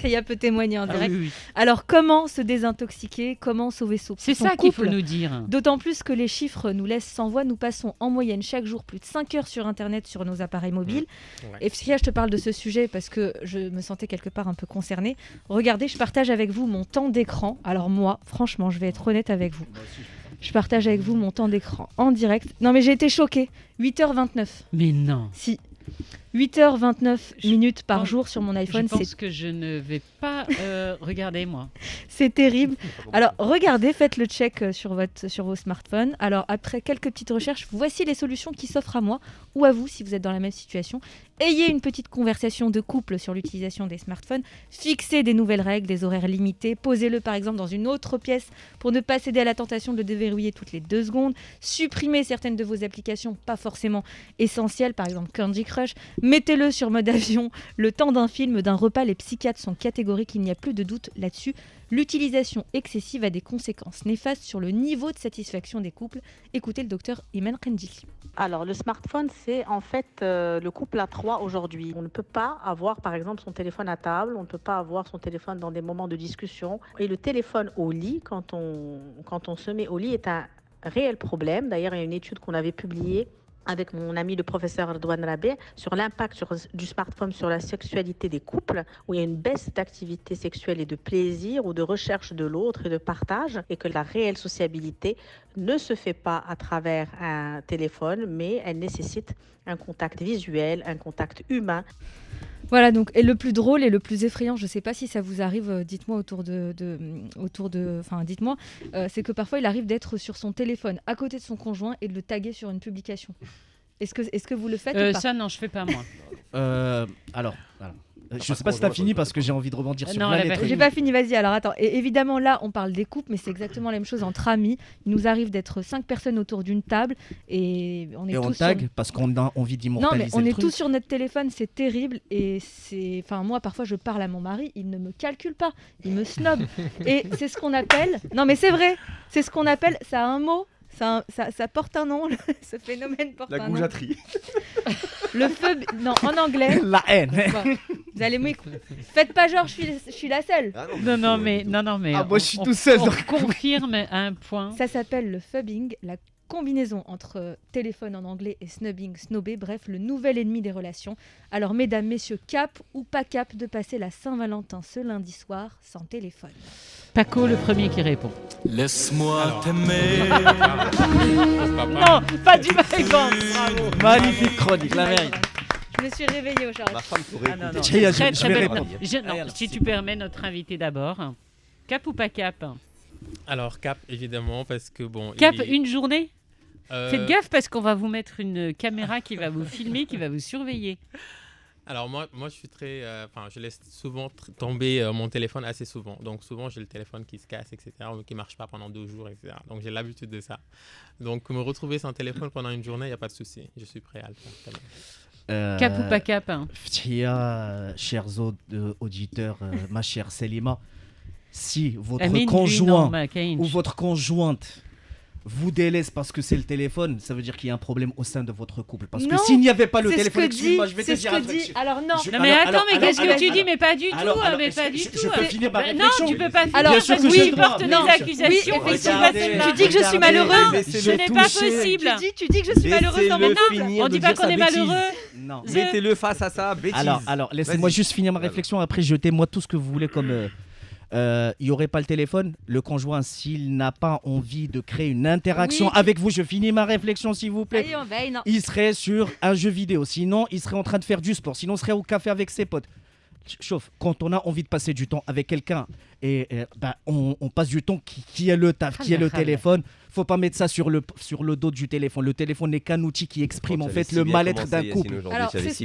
S6: Il peut témoigner en
S3: Ah
S6: direct.
S3: oui, oui.
S6: Alors, comment se désintoxiquer? Comment sauver son
S3: C'est
S6: son
S3: ça qu'il faut
S6: couple
S3: nous dire.
S6: D'autant plus que les chiffres nous laissent sans voix. Nous passons en moyenne chaque jour plus de 5 heures sur Internet sur nos appareils mobiles.
S9: Ouais.
S6: Et Fia, je te parle de ce sujet parce que je me sentais quelque part un peu concernée. Regardez, je partage avec vous mon temps d'écran. Alors moi, franchement, je vais être honnête avec vous. Je partage avec vous mon temps d'écran en direct. Non mais j'ai été choquée. 8h29.
S3: Mais non.
S6: Si. 8h29 minutes par
S3: pense-
S6: jour sur mon
S3: Je
S6: iPhone,
S3: pense que je ne vais pas regarder, moi.
S6: c'est terrible. Alors, regardez, faites le check sur vos smartphones. Alors, après quelques petites recherches, voici les solutions qui s'offrent à moi ou à vous si vous êtes dans la même situation. Ayez une petite conversation de couple sur l'utilisation des smartphones. Fixez des nouvelles règles, des horaires limités. Posez-le par exemple dans une autre pièce pour ne pas céder à la tentation de le déverrouiller toutes les 2 secondes. Supprimez certaines de vos applications pas forcément essentielles, par exemple Candy Crush. Mettez-le sur mode avion. Le temps d'un film, d'un repas, les psychiatres sont catégoriques, il n'y a plus de doute là-dessus. L'utilisation excessive a des conséquences néfastes sur le niveau de satisfaction des couples. Écoutez le docteur Iman Rendili.
S12: Alors, le smartphone, c'est en fait le couple à 3 aujourd'hui. On ne peut pas avoir, par exemple, son téléphone à table, on ne peut pas avoir son téléphone dans des moments de discussion. Et le téléphone au lit, quand on se met au lit, est un réel problème. D'ailleurs, il y a une étude qu'on avait publiée avec mon ami le professeur Redouane Rabé sur l'impact du smartphone sur la sexualité des couples, où il y a une baisse d'activité sexuelle et de plaisir ou de recherche de l'autre et de partage, et que la réelle sociabilité ne se fait pas à travers un téléphone, mais elle nécessite un contact visuel, un contact humain.
S6: Voilà, donc, et le plus drôle et le plus effrayant, je ne sais pas si ça vous arrive, dites-moi dites-moi, c'est que parfois il arrive d'être sur son téléphone à côté de son conjoint et de le taguer sur une publication. Est-ce que vous le faites ou pas ?
S3: Ça, non, je ne fais pas, moi.
S4: Alors, voilà. Je ne sais pas si tu as fini parce que j'ai envie de rebondir sur la lettre.
S6: J'ai pas fini, vas-y. Alors attends, et évidemment là on parle des couples, mais c'est exactement la même chose entre amis. Il nous arrive d'être 5 personnes autour d'une table et on est tous
S4: on tag parce qu'on a envie d'immortaliser le truc.
S6: Non mais on est tous sur notre téléphone, c'est terrible et c'est... Enfin moi parfois je parle à mon mari, il ne me calcule pas, il me snob. Et c'est ce qu'on appelle... Non mais c'est vrai, c'est ce qu'on appelle... Ça a un mot. Ça porte un nom, ce phénomène porte un nom.
S5: La goujaterie.
S6: Le feu... Non, en anglais.
S4: La haine.
S6: Bon, vous allez m'écouter. Faites pas genre, je suis la seule.
S3: Non, mais...
S4: Ah, moi, je suis tout seul.
S3: On confirme à un point.
S6: Ça s'appelle le phubbing, la combinaison entre téléphone en anglais et snubbing, snobber, bref, le nouvel ennemi des relations. Alors, mesdames, messieurs, cap ou pas cap de passer la Saint-Valentin ce lundi soir sans téléphone ?
S3: Paco, le premier qui répond.
S13: Laisse-moi t'aimer.
S3: Non, pas du Maïban.
S4: Magnifique chronique, la merde.
S6: Je me suis réveillée aujourd'hui.
S5: Ma femme pourrait
S3: non.
S4: Je
S3: Très
S4: vais
S3: belle.
S4: répondre.
S3: Non, si tu permets, notre invité d'abord. Cap ou pas cap ?
S9: Alors, cap, évidemment, parce que bon...
S3: Cap, une journée ? Faites gaffe parce qu'on va vous mettre une caméra qui va vous filmer, qui va vous surveiller.
S9: Alors moi je suis très... je laisse souvent tomber mon téléphone assez souvent. Donc souvent j'ai le téléphone qui se casse, etc. ou qui ne marche pas pendant 2 jours, etc. Donc j'ai l'habitude de ça. Donc me retrouver sans téléphone pendant une journée, il n'y a pas de souci. Je suis prêt à le faire.
S3: Cap ou pas cap, hein.
S4: Chers auditeurs, ma chère Selima, si votre conjoint ou votre conjointe vous délaisse parce que c'est le téléphone, ça veut dire qu'il y a un problème au sein de votre couple. Parce que s'il n'y avait pas le téléphone, excuse-moi, je vais te dire un truc.
S6: Alors non.
S3: Non mais attends, mais qu'est-ce que tu dis ? Mais pas du tout, mais pas du tout.
S4: Je peux finir ma réflexion.
S3: Non, tu peux pas finir.
S6: Alors,
S3: Bien sûr que
S6: oui,
S3: tu portes des accusations.
S6: Oui, effectivement. Tu dis que je suis malheureux.
S3: Ce n'est pas possible.
S6: Tu dis que je suis malheureuse dans maintenant.
S3: On dit pas qu'on est malheureux.
S4: Non.
S5: Mettez-le face à ça, bêtise.
S4: Alors laissez-moi juste finir ma réflexion. Après, jetez-moi tout ce que vous voulez comme... il n'y aurait pas le téléphone, le conjoint, s'il n'a pas envie de créer une interaction avec vous, je finis ma réflexion s'il vous plaît, il serait sur un jeu vidéo, sinon il serait en train de faire du sport, sinon il serait au café avec ses potes. Chauffe, quand on a envie de passer du temps avec quelqu'un et on passe du temps qui est le taf, qui est le téléphone, faut pas mettre ça sur le dos du téléphone. Le téléphone n'est qu'un outil qui exprime en fait le mal-être d'un couple.
S6: Alors c'est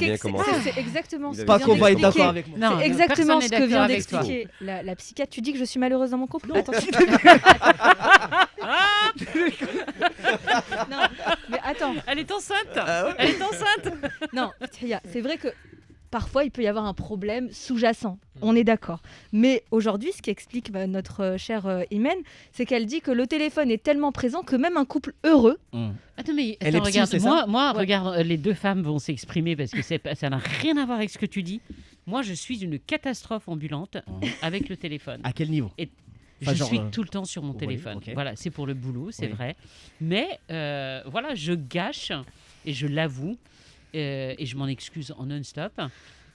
S6: exactement ce
S4: pas qu'on va être d'accord avec moi.
S6: C'est exactement ce que vient d'expliquer la psychiatre. Tu dis que je suis malheureuse dans mon couple ? Attends. Non, mais attends.
S3: Elle est enceinte. Elle est enceinte.
S6: Non, c'est vrai que parfois, il peut y avoir un problème sous-jacent, on est d'accord. Mais aujourd'hui, ce qu'explique notre chère Imen, c'est qu'elle dit que le téléphone est tellement présent que même un couple heureux...
S3: Attends, regarde, moi, regarde, les deux femmes vont s'exprimer parce que ça n'a rien à voir avec ce que tu dis. Moi, je suis une catastrophe ambulante avec le téléphone.
S4: À quel niveau ?
S3: Je suis tout le temps sur mon téléphone. Okay. Voilà, c'est pour le boulot, c'est vrai. Mais voilà, je gâche, et je l'avoue, et je m'en excuse en non-stop,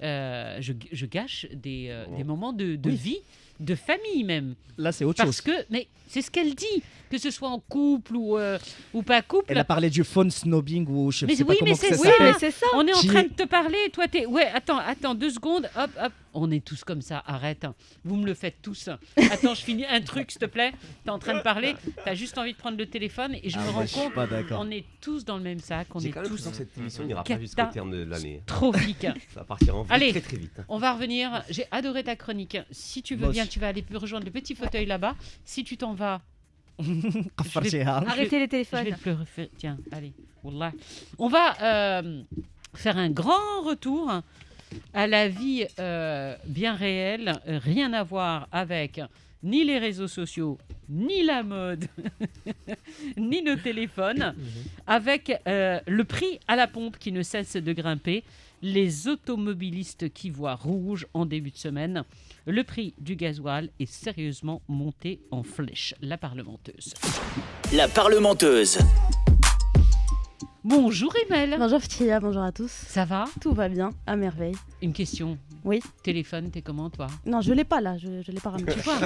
S3: je gâche des moments de vie, de famille même.
S4: Là, c'est autre chose.
S3: Mais c'est ce qu'elle dit, que ce soit en couple ou pas couple.
S4: Elle a parlé du phone snobbing ou je sais pas
S3: oui,
S4: comment
S3: mais
S4: ça
S3: s'appelle.
S4: Oui, mais
S3: c'est ça. On est en train de te parler, toi t'es... Ouais, attends, 2 secondes, hop. On est tous comme ça, arrête. Vous me le faites tous. Attends, je finis un truc, s'il te plaît. T'es en train de parler, t'as juste envie de prendre le téléphone et je me rends compte, on est tous dans le même sac.
S5: J'ai quand même l'impression que cette émission n'ira pas jusqu'au terme de l'année.
S3: Trop vite.
S5: Ça va partir en
S3: Allez,
S5: très très vite.
S3: On va revenir. J'ai adoré ta chronique. Si tu veux bien, tu vas aller rejoindre le petit fauteuil là-bas. Si tu t'en vas...
S6: Arrêtez les téléphones.
S3: Je vais te le refaire. Tiens, allez. Wallah. On va faire un grand retour à la vie bien réelle, rien à voir avec ni les réseaux sociaux, ni la mode, ni le téléphone, avec le prix à la pompe qui ne cesse de grimper, les automobilistes qui voient rouge en début de semaine. Le prix du gasoil est sérieusement monté en flèche. La parlementeuse.
S1: La parlementeuse.
S3: Bonjour Rimel.
S14: Bonjour Tia, bonjour à tous.
S3: Ça va?
S14: Tout va bien, à merveille.
S3: Une question.
S14: Oui.
S3: Téléphone, t'es comment toi?
S14: Non, je l'ai pas là, je l'ai pas ramené.
S3: Tu vois,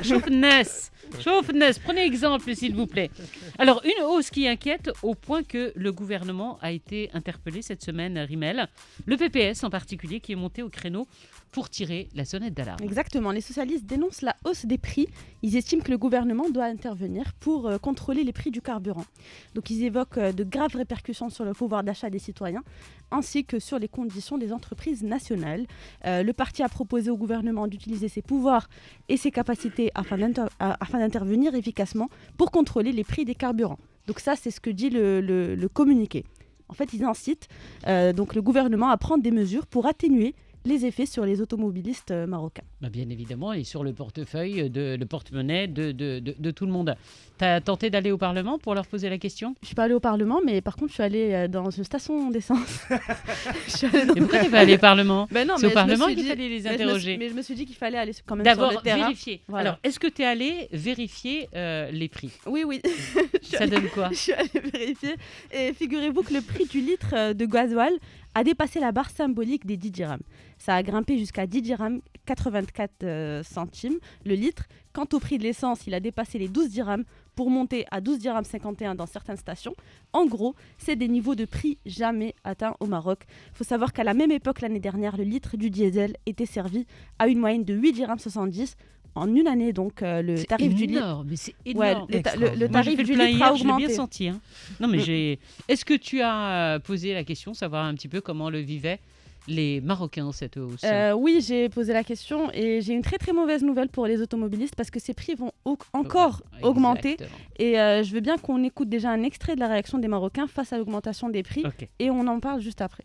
S3: chauffe-ness. Prenez exemple s'il vous plaît. Alors, une hausse qui inquiète au point que le gouvernement a été interpellé cette semaine, Rimel. Le PPS en particulier qui est monté au créneau pour tirer la sonnette d'alarme.
S14: Exactement, les socialistes dénoncent la hausse des prix. Ils estiment que le gouvernement doit intervenir pour contrôler les prix du carburant. Donc ils évoquent de graves répercussions sur le pouvoir d'achat des citoyens, ainsi que sur les conditions des entreprises nationales. Le parti a proposé au gouvernement d'utiliser ses pouvoirs et ses capacités afin d'intervenir efficacement pour contrôler les prix des carburants. Donc ça, c'est ce que dit le communiqué. En fait, ils incitent donc le gouvernement à prendre des mesures pour atténuer les effets sur les automobilistes marocains.
S3: Bien évidemment, et sur le portefeuille, le porte-monnaie de tout le monde. Tu as tenté d'aller au Parlement pour leur poser la question?
S14: Je ne suis pas allée au Parlement, mais par contre, je suis allée dans une station d'essence.
S3: Et pourquoi tu n'es pas allée au Parlement?
S14: Non,
S3: c'est au Parlement qu'il fallait les interroger.
S14: Mais je me suis dit qu'il fallait aller quand même
S3: d'abord
S14: sur le terrain.
S3: Vérifier. Voilà. Alors, est-ce que tu es allée vérifier les prix?
S14: Oui.
S3: Ça donne quoi?
S14: Je suis allée vérifier. Et figurez-vous que le prix du litre de gasoil a dépassé la barre symbolique des 10 dirhams. Ça a grimpé jusqu'à 10 dirhams 84 centimes le litre. Quant au prix de l'essence, il a dépassé les 12 dirhams pour monter à 12 dirhams 51 dans certaines stations. En gros, c'est des niveaux de prix jamais atteints au Maroc. Il faut savoir qu'à la même époque l'année dernière, le litre du diesel était servi à une moyenne de 8 dirhams 70. En une année, donc, le tarif du litre...
S3: Mais c'est énorme.
S14: Le tarif du litre a augmenté.
S3: Je l'ai bien senti. Hein. Non, mais Est-ce que tu as posé la question, savoir un petit peu comment le vivaient les Marocains, cette hausse?
S14: Oui, j'ai posé la question et j'ai une très très mauvaise nouvelle pour les automobilistes parce que ces prix vont encore augmenter. Et je veux bien qu'on écoute déjà un extrait de la réaction des Marocains face à l'augmentation des prix et on en parle juste après.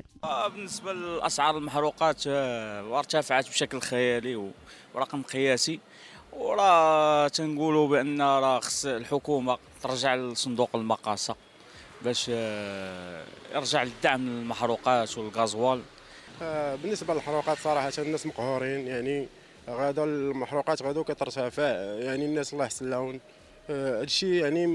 S15: بالنسبة لأسعار المحروقات وارتفعت بشكل خيالي ورقم قياسي وراه تنقولوا بأن راه خص الحكومة ترجع لصندوق المقاصة باش يرجع للدعم للمحروقات والغازوال.
S16: بالنسبه للحروقات صراحه الناس مقهورين يعني غدا المحروقات غدو كترتفع يعني الناس الله يحسن لهم هادشي يعني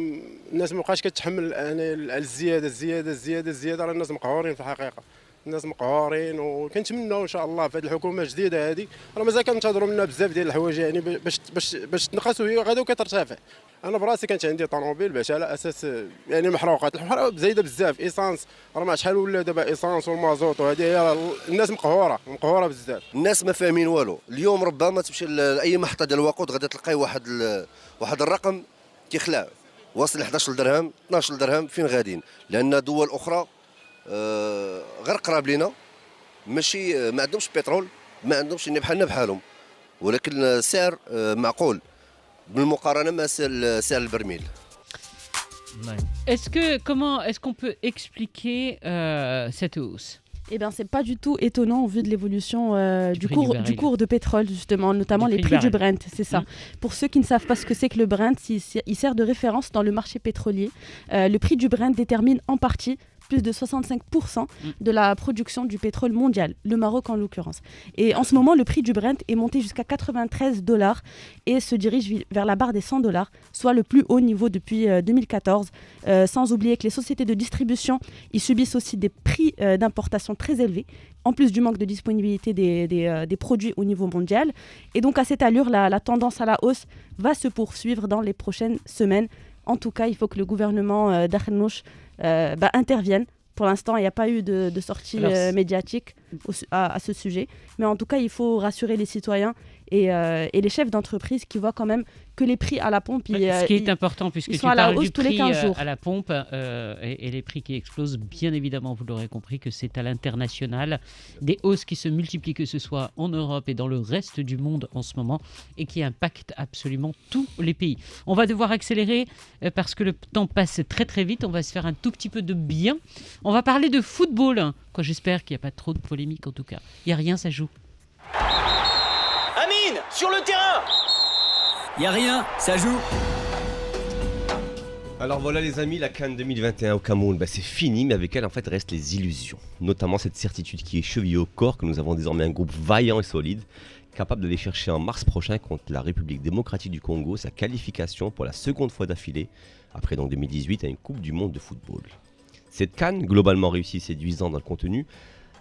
S16: الناس مابقاش كتحمل يعني الزياده راه الناس مقهورين في الحقيقه الناس مقهورين وكنتمنوا ان شاء الله في هذه الحكومه الجديده هذه راه مازال كنتظروا منها بزاف ديال الحوايج يعني باش تنقص وهي غدا كترتفع. انا براسي كانت عندي طوموبيل باش على اساس يعني المحروقات زايده بزاف ايسانس راه ما شحال ولا دابا ايسانس والمازوط وهذه الناس مقهوره بزاف.
S17: الناس ما فاهمين والو. اليوم ربما تمشي لاي محطه ديال الوقود غادي تلقاي واحد الرقم كيخلع واصل 11 درهم 12 درهم. فين غاديين؟ لان دول اخرى غير قراب لينا ماشي ما عندهمش بترول ما عندهمش بحالنا بحالهم ولكن السعر معقول بالمقارنه مع سعر البرميل.
S3: Est-ce qu'on peut expliquer cette hausse?
S14: Eh bien, c'est pas du tout étonnant au vu de l'évolution du cours de pétrole, justement, notamment les prix du Brent, c'est ça. Pour ceux qui ne savent pas ce que c'est que le Brent, il sert de référence dans le marché pétrolier. Le prix du Brent détermine en partie plus de 65% de la production du pétrole mondial, le Maroc en l'occurrence. Et en ce moment, le prix du Brent est monté jusqu'à $93 et se dirige vers la barre des $100, soit le plus haut niveau depuis 2014. Sans oublier que les sociétés de distribution, ils subissent aussi des prix d'importation très élevés, en plus du manque de disponibilité des produits au niveau mondial. Et donc à cette allure, la tendance à la hausse va se poursuivre dans les prochaines semaines. En tout cas, il faut que le gouvernement d'Akhnouch intervienne. Pour l'instant, il n'y a pas eu de sortie médiatique à ce sujet. Mais en tout cas, il faut rassurer les citoyens et les chefs d'entreprise qui voient quand même que les prix à la pompe...
S3: Ce qui est important, puisque tu parles du prix à la pompe et les prix qui explosent, bien évidemment, vous l'aurez compris, que c'est à l'international. Des hausses qui se multiplient, que ce soit en Europe et dans le reste du monde en ce moment, et qui impactent absolument tous les pays. On va devoir accélérer parce que le temps passe très très vite. On va se faire un tout petit peu de bien. On va parler de football. Quoi, j'espère qu'il n'y a pas trop de polémique en tout cas. Il n'y a rien, ça joue.
S1: Amine, sur le terrain! Y a rien, ça joue.
S5: Alors voilà les amis, la CAN 2021 au Cameroun, c'est fini, mais avec elle en fait restent les illusions. Notamment cette certitude qui est chevillée au corps que nous avons désormais un groupe vaillant et solide, capable d'aller chercher en mars prochain contre la République démocratique du Congo sa qualification pour la seconde fois d'affilée, après donc 2018 à une Coupe du Monde de football. Cette CAN, globalement réussie et séduisante dans le contenu,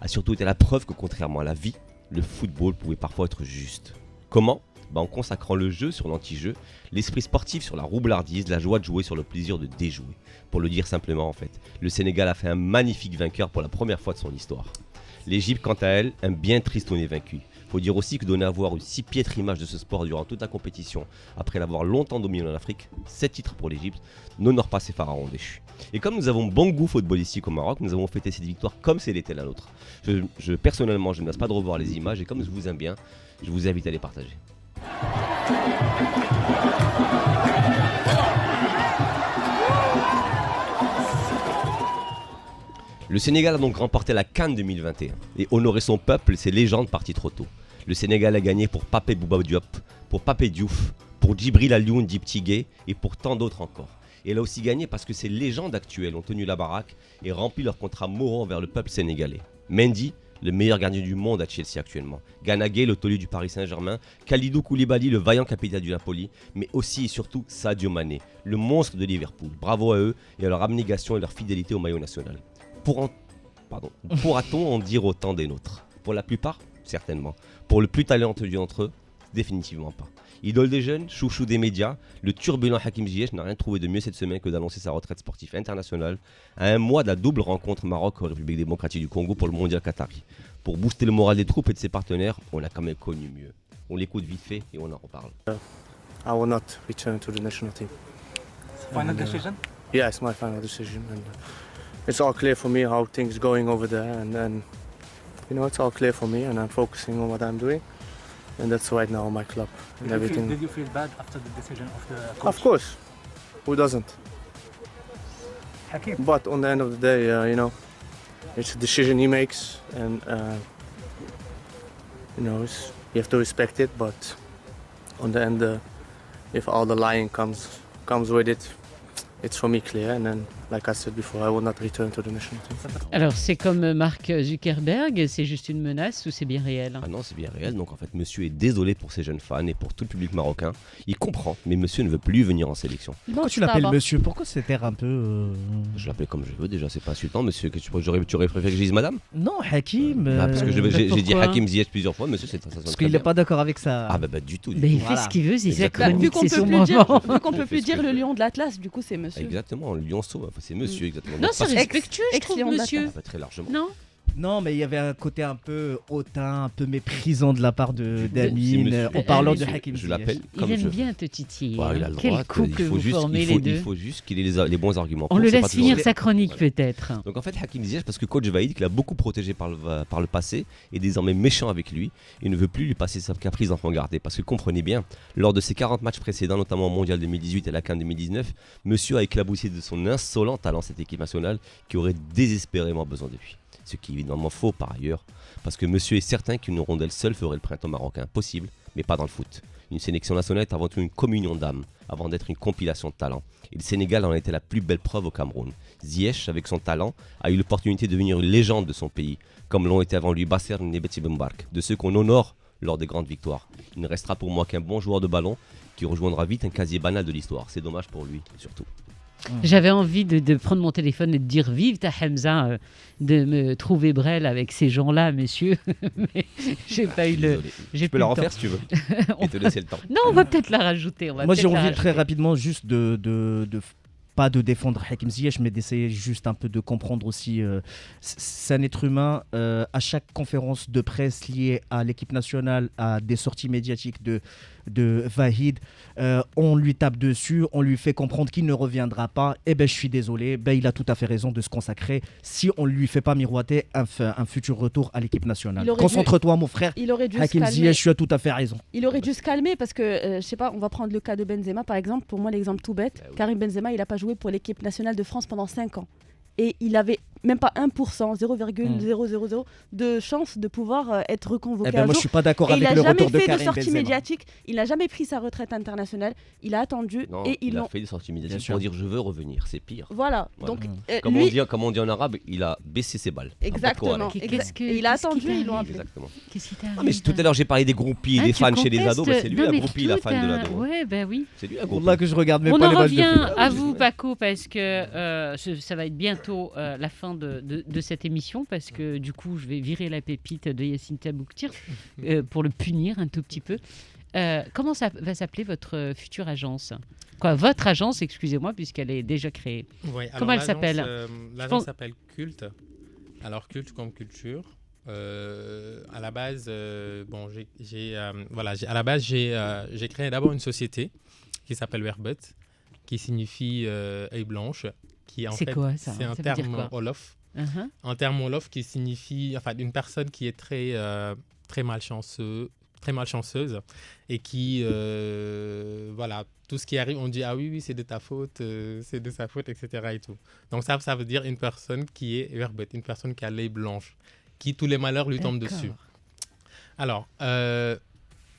S5: a surtout été la preuve que contrairement à la vie, le football pouvait parfois être juste. Comment ? En consacrant le jeu sur l'anti-jeu, l'esprit sportif sur la roublardise, la joie de jouer sur le plaisir de déjouer. Pour le dire simplement en fait, le Sénégal a fait un magnifique vainqueur pour la première fois de son histoire. L'Égypte, quant à elle, un bien tristouné vaincu. Faut dire aussi que donner à voir une si piètre image de ce sport durant toute la compétition, après l'avoir longtemps dominé en Afrique, 7 titres pour l'Égypte, n'honore pas ses pharaons déchus. Et comme nous avons bon goût footballistique au Maroc, nous avons fêté cette victoire comme si elle était la nôtre. Personnellement, je ne lasse pas de revoir les images et comme je vous aime bien, je vous invite à les partager. Le Sénégal a donc remporté la CAN 2021 et honoré son peuple et ses légendes parties trop tôt. Le Sénégal a gagné pour Papé Bouba Diop, pour Papé Diouf, pour Djibril Alioune Diptigué et pour tant d'autres encore. Et elle a aussi gagné parce que ces légendes actuelles ont tenu la baraque et rempli leur contrat moraux envers le peuple sénégalais. Mendy, le meilleur gardien du monde à Chelsea actuellement. Gana Gueye, le taulier du Paris Saint-Germain. Kalidou Koulibaly, le vaillant capitaine du Napoli. Mais aussi et surtout Sadio Mané, le monstre de Liverpool. Bravo à eux et à leur abnégation et leur fidélité au maillot national. Pourra-t-on en dire autant des nôtres ? Pour la plupart, certainement. Pour le plus talentueux d'entre eux, définitivement pas. Idole des jeunes, chouchou des médias, le turbulent Hakim Ziyech n'a rien trouvé de mieux cette semaine que d'annoncer sa retraite sportive internationale à un mois de la double rencontre Maroc-République démocratique du Congo pour le mondial Qatari. Pour booster le moral des troupes et de ses partenaires, on a quand même connu mieux. On l'écoute vite fait et on en reparle.
S18: I will not return to the national team.
S19: Final decision?
S18: Yeah, it's my final decision. And it's all clear for me how things going over there, and then, it's all clear for me, and I'm focusing on what I'm doing, and that's right now my club and everything.
S19: Did you feel bad after the decision of the coach?
S18: Of course, who doesn't?
S19: Hakim.
S18: But on the end of the day, it's a decision he makes, and you have to respect it. But on the end, if all the lying comes with it, it's for me clear, and then, like I said before, I will not return to the national team.
S3: Alors, c'est comme Mark Zuckerberg, c'est juste une menace ou c'est bien réel ?
S5: Ah non, c'est bien réel. Donc en fait, monsieur est désolé pour ses jeunes fans et pour tout le public marocain. Il comprend, mais monsieur ne veut plus venir en sélection.
S4: Pourquoi tu l'appelles monsieur ? Pourquoi cet air un peu...
S5: Je l'appelle comme je veux déjà, c'est pas insultant, monsieur. Tu aurais préféré que je dise madame ?
S4: Non, Hakim.
S5: Parce que j'ai dit Hakim Ziyech plusieurs fois, monsieur, ça sonne
S4: parce qu'il n'est pas d'accord avec ça.
S5: Ah bah du tout.
S3: Mais il fait ce qu'il veut, c'est sa chronique, c'est son moment.
S14: Vu qu'on peut plus dire le lion de l'Atlas, du coup c'est monsieur.
S5: Exactement, le lionceau, c'est monsieur exactement.
S3: Non, c'est respectueux, je trouve, monsieur.
S5: Très largement.
S3: Non,
S4: mais il y avait un côté un peu hautain, un peu méprisant de la part d'Amine en parlant de Hakim Ziyech.
S5: Je l'appelle comme
S3: il aime bien te titiller.
S5: Ouais, il a le
S3: Quel
S5: droit.
S3: couple vous formez les deux.
S5: Il faut juste qu'il ait les bons arguments.
S3: On le laisse finir sa chronique peut-être.
S5: Donc en fait, Hakim Ziyech, parce que coach Vaïd, qui l'a beaucoup protégé par le passé, est désormais méchant avec lui et ne veut plus lui passer sa caprice d'enfant gardé. Parce que comprenez bien, lors de ses 40 matchs précédents, notamment au Mondial 2018 et la CAN 2019, monsieur a éclaboussé de son insolent talent cette équipe nationale qui aurait désespérément besoin de lui. Ce qui est évidemment faux par ailleurs, parce que monsieur est certain qu'une rondelle seule ferait le printemps marocain. Possible, mais pas dans le foot. Une sélection nationale est avant tout une communion d'âmes, avant d'être une compilation de talents. Et le Sénégal en a été la plus belle preuve au Cameroun. Ziyech, avec son talent, a eu l'opportunité de devenir une légende de son pays, comme l'ont été avant lui Basser Nebeti Bembark, de ceux qu'on honore lors des grandes victoires. Il ne restera pour moi qu'un bon joueur de ballon qui rejoindra vite un casier banal de l'histoire. C'est dommage pour lui, surtout.
S3: J'avais envie de prendre mon téléphone et de dire vive ta Hamza, de me trouver Brel avec ces gens-là, messieurs. Mais j'ai pas eu le.
S5: Je peux la refaire si tu veux. Et te laisser le temps.
S3: Non, on va peut-être la rajouter.
S4: Moi, j'ai envie très rapidement juste pas de défendre Hakim Ziyech, mais d'essayer juste un peu de comprendre aussi. C'est un être humain. À chaque conférence de presse liée à l'équipe nationale, à des sorties médiatiques de Vahid, on lui tape dessus, on lui fait comprendre qu'il ne reviendra pas. Eh ben, je suis désolé, il a tout à fait raison de se consacrer si on ne lui fait pas miroiter un futur retour à l'équipe nationale. Concentre-toi, mon frère. Hakim Ziyech, tu as tout à fait raison.
S14: Il aurait dû se calmer parce que, je sais pas, on va prendre le cas de Benzema par exemple. Pour moi, l'exemple tout bête, Karim Benzema, il n'a pas joué pour l'équipe nationale de France pendant 5 ans. Et il avait même pas 1%, 0,000 de chance de pouvoir être reconvoqué un jour.
S4: Moi, je suis pas d'accord avec le retour de Karim Benzema.
S14: Il n'a jamais fait de sortie médiatique, il n'a jamais pris sa retraite internationale, il a attendu et
S5: il a fait des sorties médiatiques pour dire je veux revenir, c'est pire.
S14: Voilà. Donc,
S5: comme on dit en arabe, il a baissé ses balles.
S14: Exactement. Il a attendu, ils l'ont appelé.
S3: Qu'est-ce qui t'arrive?
S5: Mais tout à l'heure j'ai parlé des groupies et des fans chez les ados, c'est lui la groupie, la fan de l'ado.
S3: Ouais, ben oui.
S5: C'est lui la groupie.
S4: Là que je regarde même
S3: on
S4: pas
S3: en
S4: les matchs de
S3: revient
S4: foot.
S3: à vous, Paco, parce que ça va être bientôt la fin de cette émission, parce que du coup, je vais virer la pépite de Yacine Tabouktir pour le punir un tout petit peu. Comment ça va s'appeler votre future agence? Votre agence, excusez-moi, puisqu'elle est déjà créée.
S9: Ouais,
S3: comment elle s'appelle?
S9: L'agence s'appelle Culte. Alors, Culte comme culture. À la base, j'ai créé d'abord une société qui s'appelle Werbut, qui signifie œil blanche, qui en fait c'est un terme wolof. Un terme wolof qui signifie une personne qui est très malchanceuse et qui tout ce qui arrive on dit ah oui c'est de ta faute, c'est de sa faute, etc. et tout. Donc ça veut dire une personne qui est Werbut, une personne qui a l'œil blanche, qui tous les malheurs lui tombent dessus. Alors,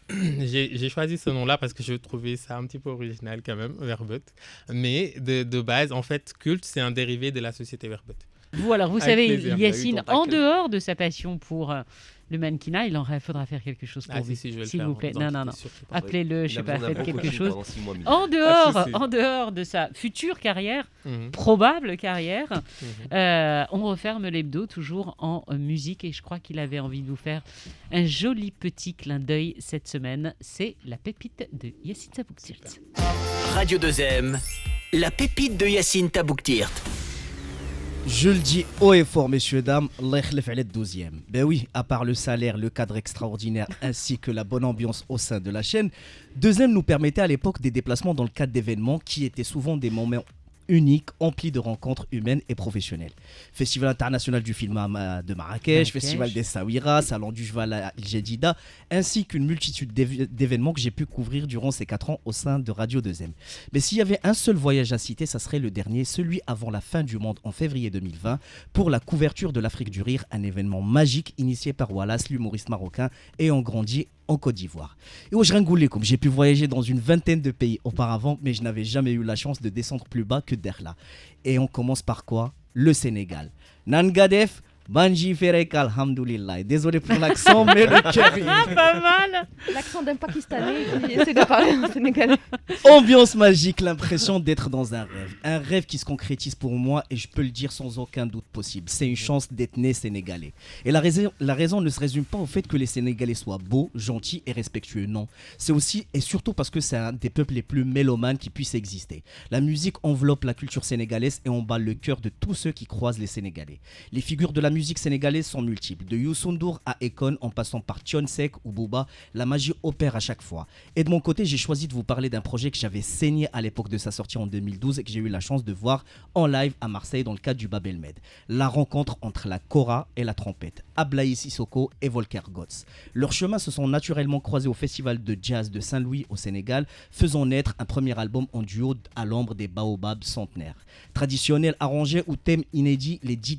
S9: j'ai choisi ce nom-là parce que je trouvais ça un petit peu original quand même, Werbut. Mais de base, en fait, Culte, c'est un dérivé de la société Werbut.
S3: Vous savez, Yacine, en dehors de sa passion pour le mannequinat, il faudra faire quelque chose pour lui, s'il vous plaît. Non. Appelez-le, je sais pas, faites quelque chose. En dehors de sa future carrière, probable carrière, on referme l'hebdo toujours en musique, et je crois qu'il avait envie de vous faire un joli petit clin d'œil cette semaine. C'est la pépite de Yacine Tabouktirt.
S1: Radio 2M, la pépite de Yacine Tabouktirt.
S4: Je le dis haut et fort, messieurs, dames, Allah yakhlif ala 12e. Ben oui, à part le salaire, le cadre extraordinaire ainsi que la bonne ambiance au sein de la chaîne, 2M nous permettait à l'époque des déplacements dans le cadre d'événements qui étaient souvent des moments unique, empli de rencontres humaines et professionnelles. Festival international du film de Marrakech, Festival des Saouira, Salon du Cheval à El Jadida, ainsi qu'une multitude d'événements que j'ai pu couvrir durant ces 4 ans au sein de Radio 2M. Mais s'il y avait un seul voyage à citer, ça serait le dernier, celui avant la fin du monde en février 2020, pour la couverture de l'Afrique du Rire, un événement magique initié par Wallace, l'humoriste marocain, ayant grandi en Côte d'Ivoire. Et au Jringoulekoum, j'ai pu voyager dans une vingtaine de pays auparavant, mais je n'avais jamais eu la chance de descendre plus bas que Derla. Et on commence par quoi? Le Sénégal. Nangadef, Banji Ferek, alhamdoulilah. Désolé pour l'accent, mais le cœur.
S6: Pas mal. L'accent d'un Pakistanais qui essaie de parler en sénégalais.
S4: Ambiance magique, l'impression d'être dans un rêve. Un rêve qui se concrétise pour moi, et je peux le dire sans aucun doute possible. C'est une chance d'être né sénégalais. Et la raison ne se résume pas au fait que les Sénégalais soient beaux, gentils et respectueux. Non. C'est aussi et surtout parce que c'est un des peuples les plus mélomanes qui puissent exister. La musique enveloppe la culture sénégalaise et emballe le cœur de tous ceux qui croisent les Sénégalais. Les figures de la musique sénégalaise sont multiples. De Youssou N'Dour à Akon, en passant par Thione Seck ou Booba, la magie opère à chaque fois. Et de mon côté, j'ai choisi de vous parler d'un projet que j'avais saigné à l'époque de sa sortie en 2012 et que j'ai eu la chance de voir en live à Marseille dans le cadre du Babel Med. La rencontre entre la kora et la trompette, Ablaye Sissoko et Volker Gotz. Leurs chemins se sont naturellement croisés au Festival de Jazz de Saint-Louis au Sénégal, faisant naître un premier album en duo à l'ombre des baobabs centenaires. Traditionnel, arrangé ou thème inédit, les 10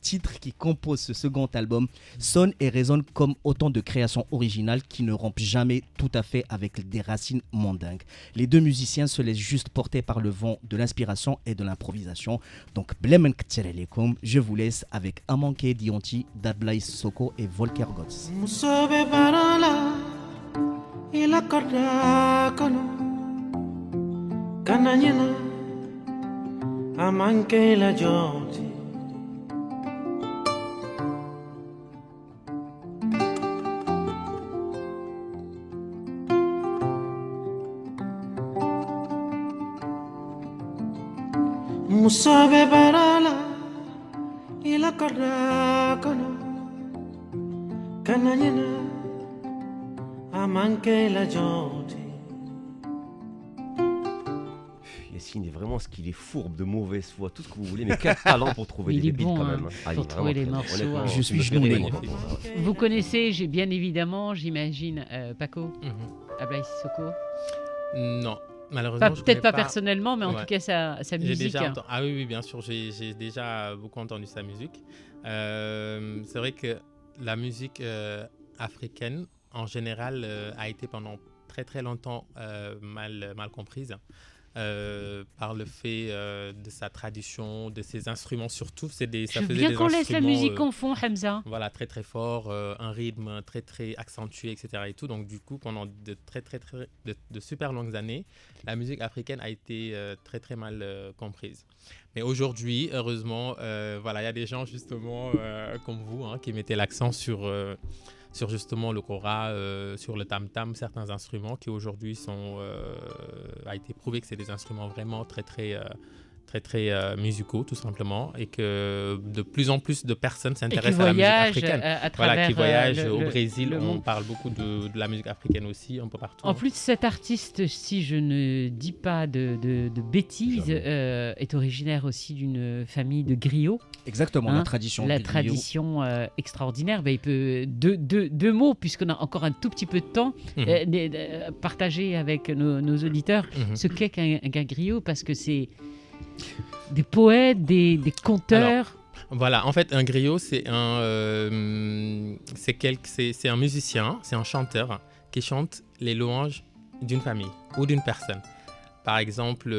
S4: titres qui composent ce second album sonnent et résonnent comme autant de créations originales qui ne rompent jamais tout à fait avec des racines mandingues. Les deux musiciens se laissent juste porter par le vent de l'inspiration et de l'improvisation. Donc, Blemen Ktsirelekum, je vous laisse avec Amanke Dionti d'Ablaye Sissoko et Volker Gotz.
S20: Musabe barala ila korda kono kananyena amanke la joti.
S5: Yacine est vraiment ce qu'il est fourbe, de mauvaise foi, tout ce que vous voulez, mais quel talent pour trouver des pépites quand même.
S3: Pour trouver les morceaux.
S4: Je suis genoulé.
S3: Vous connaissez, bien évidemment, j'imagine, Paco, Ablaye Sissoko?
S9: Non. Malheureusement,
S3: peut-être pas personnellement, mais en tout cas sa musique.
S9: Ah oui, bien sûr, j'ai déjà beaucoup entendu sa musique. C'est vrai que la musique africaine, en général, a été pendant très très longtemps mal comprise. Par le fait de sa tradition, de ses instruments surtout.
S3: Je veux bien qu'on laisse la musique en fond, Hamza.
S9: Voilà, très très fort, un rythme très très accentué, etc. Et tout. Donc du coup, pendant de super longues années, la musique africaine a été très très mal comprise. Mais aujourd'hui, heureusement, voilà, il y a des gens justement comme vous qui mettaient l'accent sur justement le kora, sur le tam-tam, certains instruments qui aujourd'hui a été prouvé que c'est des instruments vraiment très très musicaux tout simplement, et que de plus en plus de personnes s'intéressent à la musique africaine. Qui voyagent au Brésil, on parle beaucoup de la musique africaine aussi, un peu partout.
S3: En plus, cet artiste, si je ne dis pas de bêtises, est originaire aussi d'une famille de griots.
S4: Exactement, la tradition.
S3: La tradition extraordinaire. Il peut deux mots, puisqu'on a encore un tout petit peu de temps, partager avec nos auditeurs ce qu'est qu'un griot, parce que c'est des poètes, des conteurs.
S9: Alors, voilà, en fait, un griot, c'est un musicien, c'est un chanteur qui chante les louanges d'une famille ou d'une personne. Par exemple,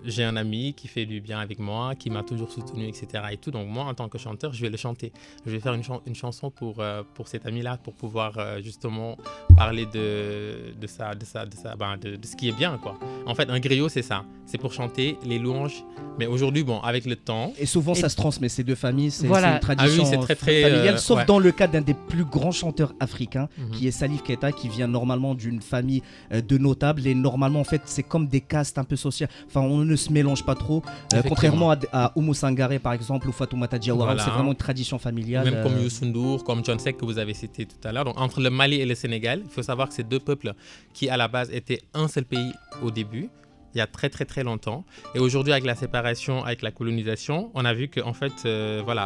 S9: j'ai un ami qui fait du bien avec moi, qui m'a toujours soutenu, etc. Et tout. Donc moi, en tant que chanteur, je vais le chanter. Je vais faire une chanson pour cet ami-là, pour pouvoir justement parler de ce qui est bien, quoi. En fait, un griot, c'est ça. C'est pour chanter les louanges. Mais aujourd'hui, avec le temps...
S4: Et souvent, ça se transmet. Ces deux familles, c'est une tradition
S9: c'est très, très,
S4: familiale. Sauf dans le cas d'un des plus grands chanteurs africains, qui est Salif Keita, qui vient normalement d'une famille de notables. Et normalement, en fait, c'est comme des castes un peu sociales. Enfin, on ne se mélange pas trop. Contrairement à Oumou Sangaré, par exemple, ou Fatoumata Diawara, c'est vraiment une tradition familiale.
S9: Même comme Youssou N'Dour, comme John Seck que vous avez cité tout à l'heure. Donc, entre le Mali et le Sénégal, il faut savoir que c'est deux peuples qui, à la base, étaient un seul pays au début, il y a très très très longtemps. Et aujourd'hui, avec la séparation, avec la colonisation, on a vu que en fait,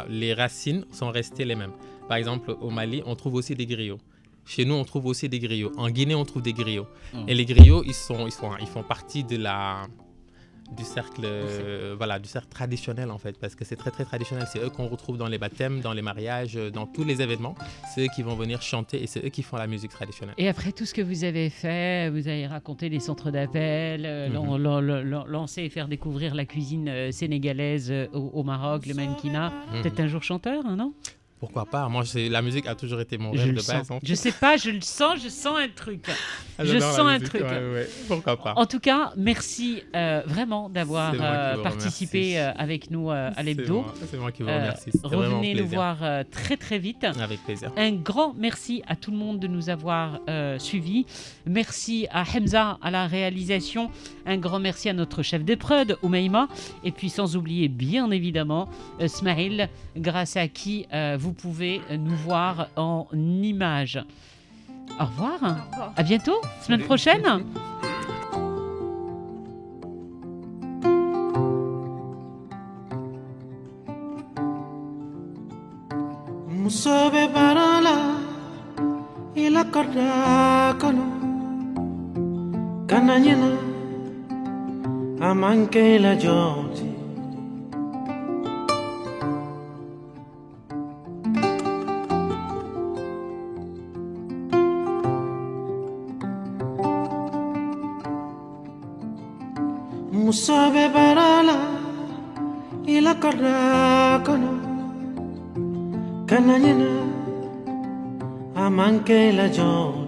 S9: les racines sont restées les mêmes. Par exemple, au Mali, on trouve aussi des griots. Chez nous, on trouve aussi des griots. En Guinée, on trouve des griots. Et les griots, ils font partie du cercle, du cercle traditionnel en fait, parce que c'est très très traditionnel. C'est eux qu'on retrouve dans les baptêmes, dans les mariages, dans tous les événements. C'est eux qui vont venir chanter et c'est eux qui font la musique traditionnelle.
S3: Et après tout ce que vous avez fait, vous avez raconté les centres d'appel, lancer et faire découvrir la cuisine sénégalaise au Maroc, le mannequinat. Peut-être un jour chanteur, non ?
S9: Pourquoi pas ? Moi, la musique a toujours été mon rêve de base.
S3: Je sais pas, je sens un truc. Je sens un truc.
S9: Ouais. Pourquoi pas ?
S3: En tout cas, merci vraiment d'avoir participé avec nous à l'hebdo.
S9: C'est moi qui vous remercie.
S3: Revenez nous voir très très vite.
S9: Avec plaisir.
S3: Un grand merci à tout le monde de nous avoir suivis. Merci à Hamza à la réalisation. Un grand merci à notre chef de prod, Oumaima. Et puis sans oublier, bien évidemment, Smaïl, grâce à qui vous pouvez nous voir en images. Au revoir. À bientôt, semaine prochaine.
S20: Musobe barala ila korda kono kananyena amanke la joti Musobe barala ila korda kono kananyena amanke la joti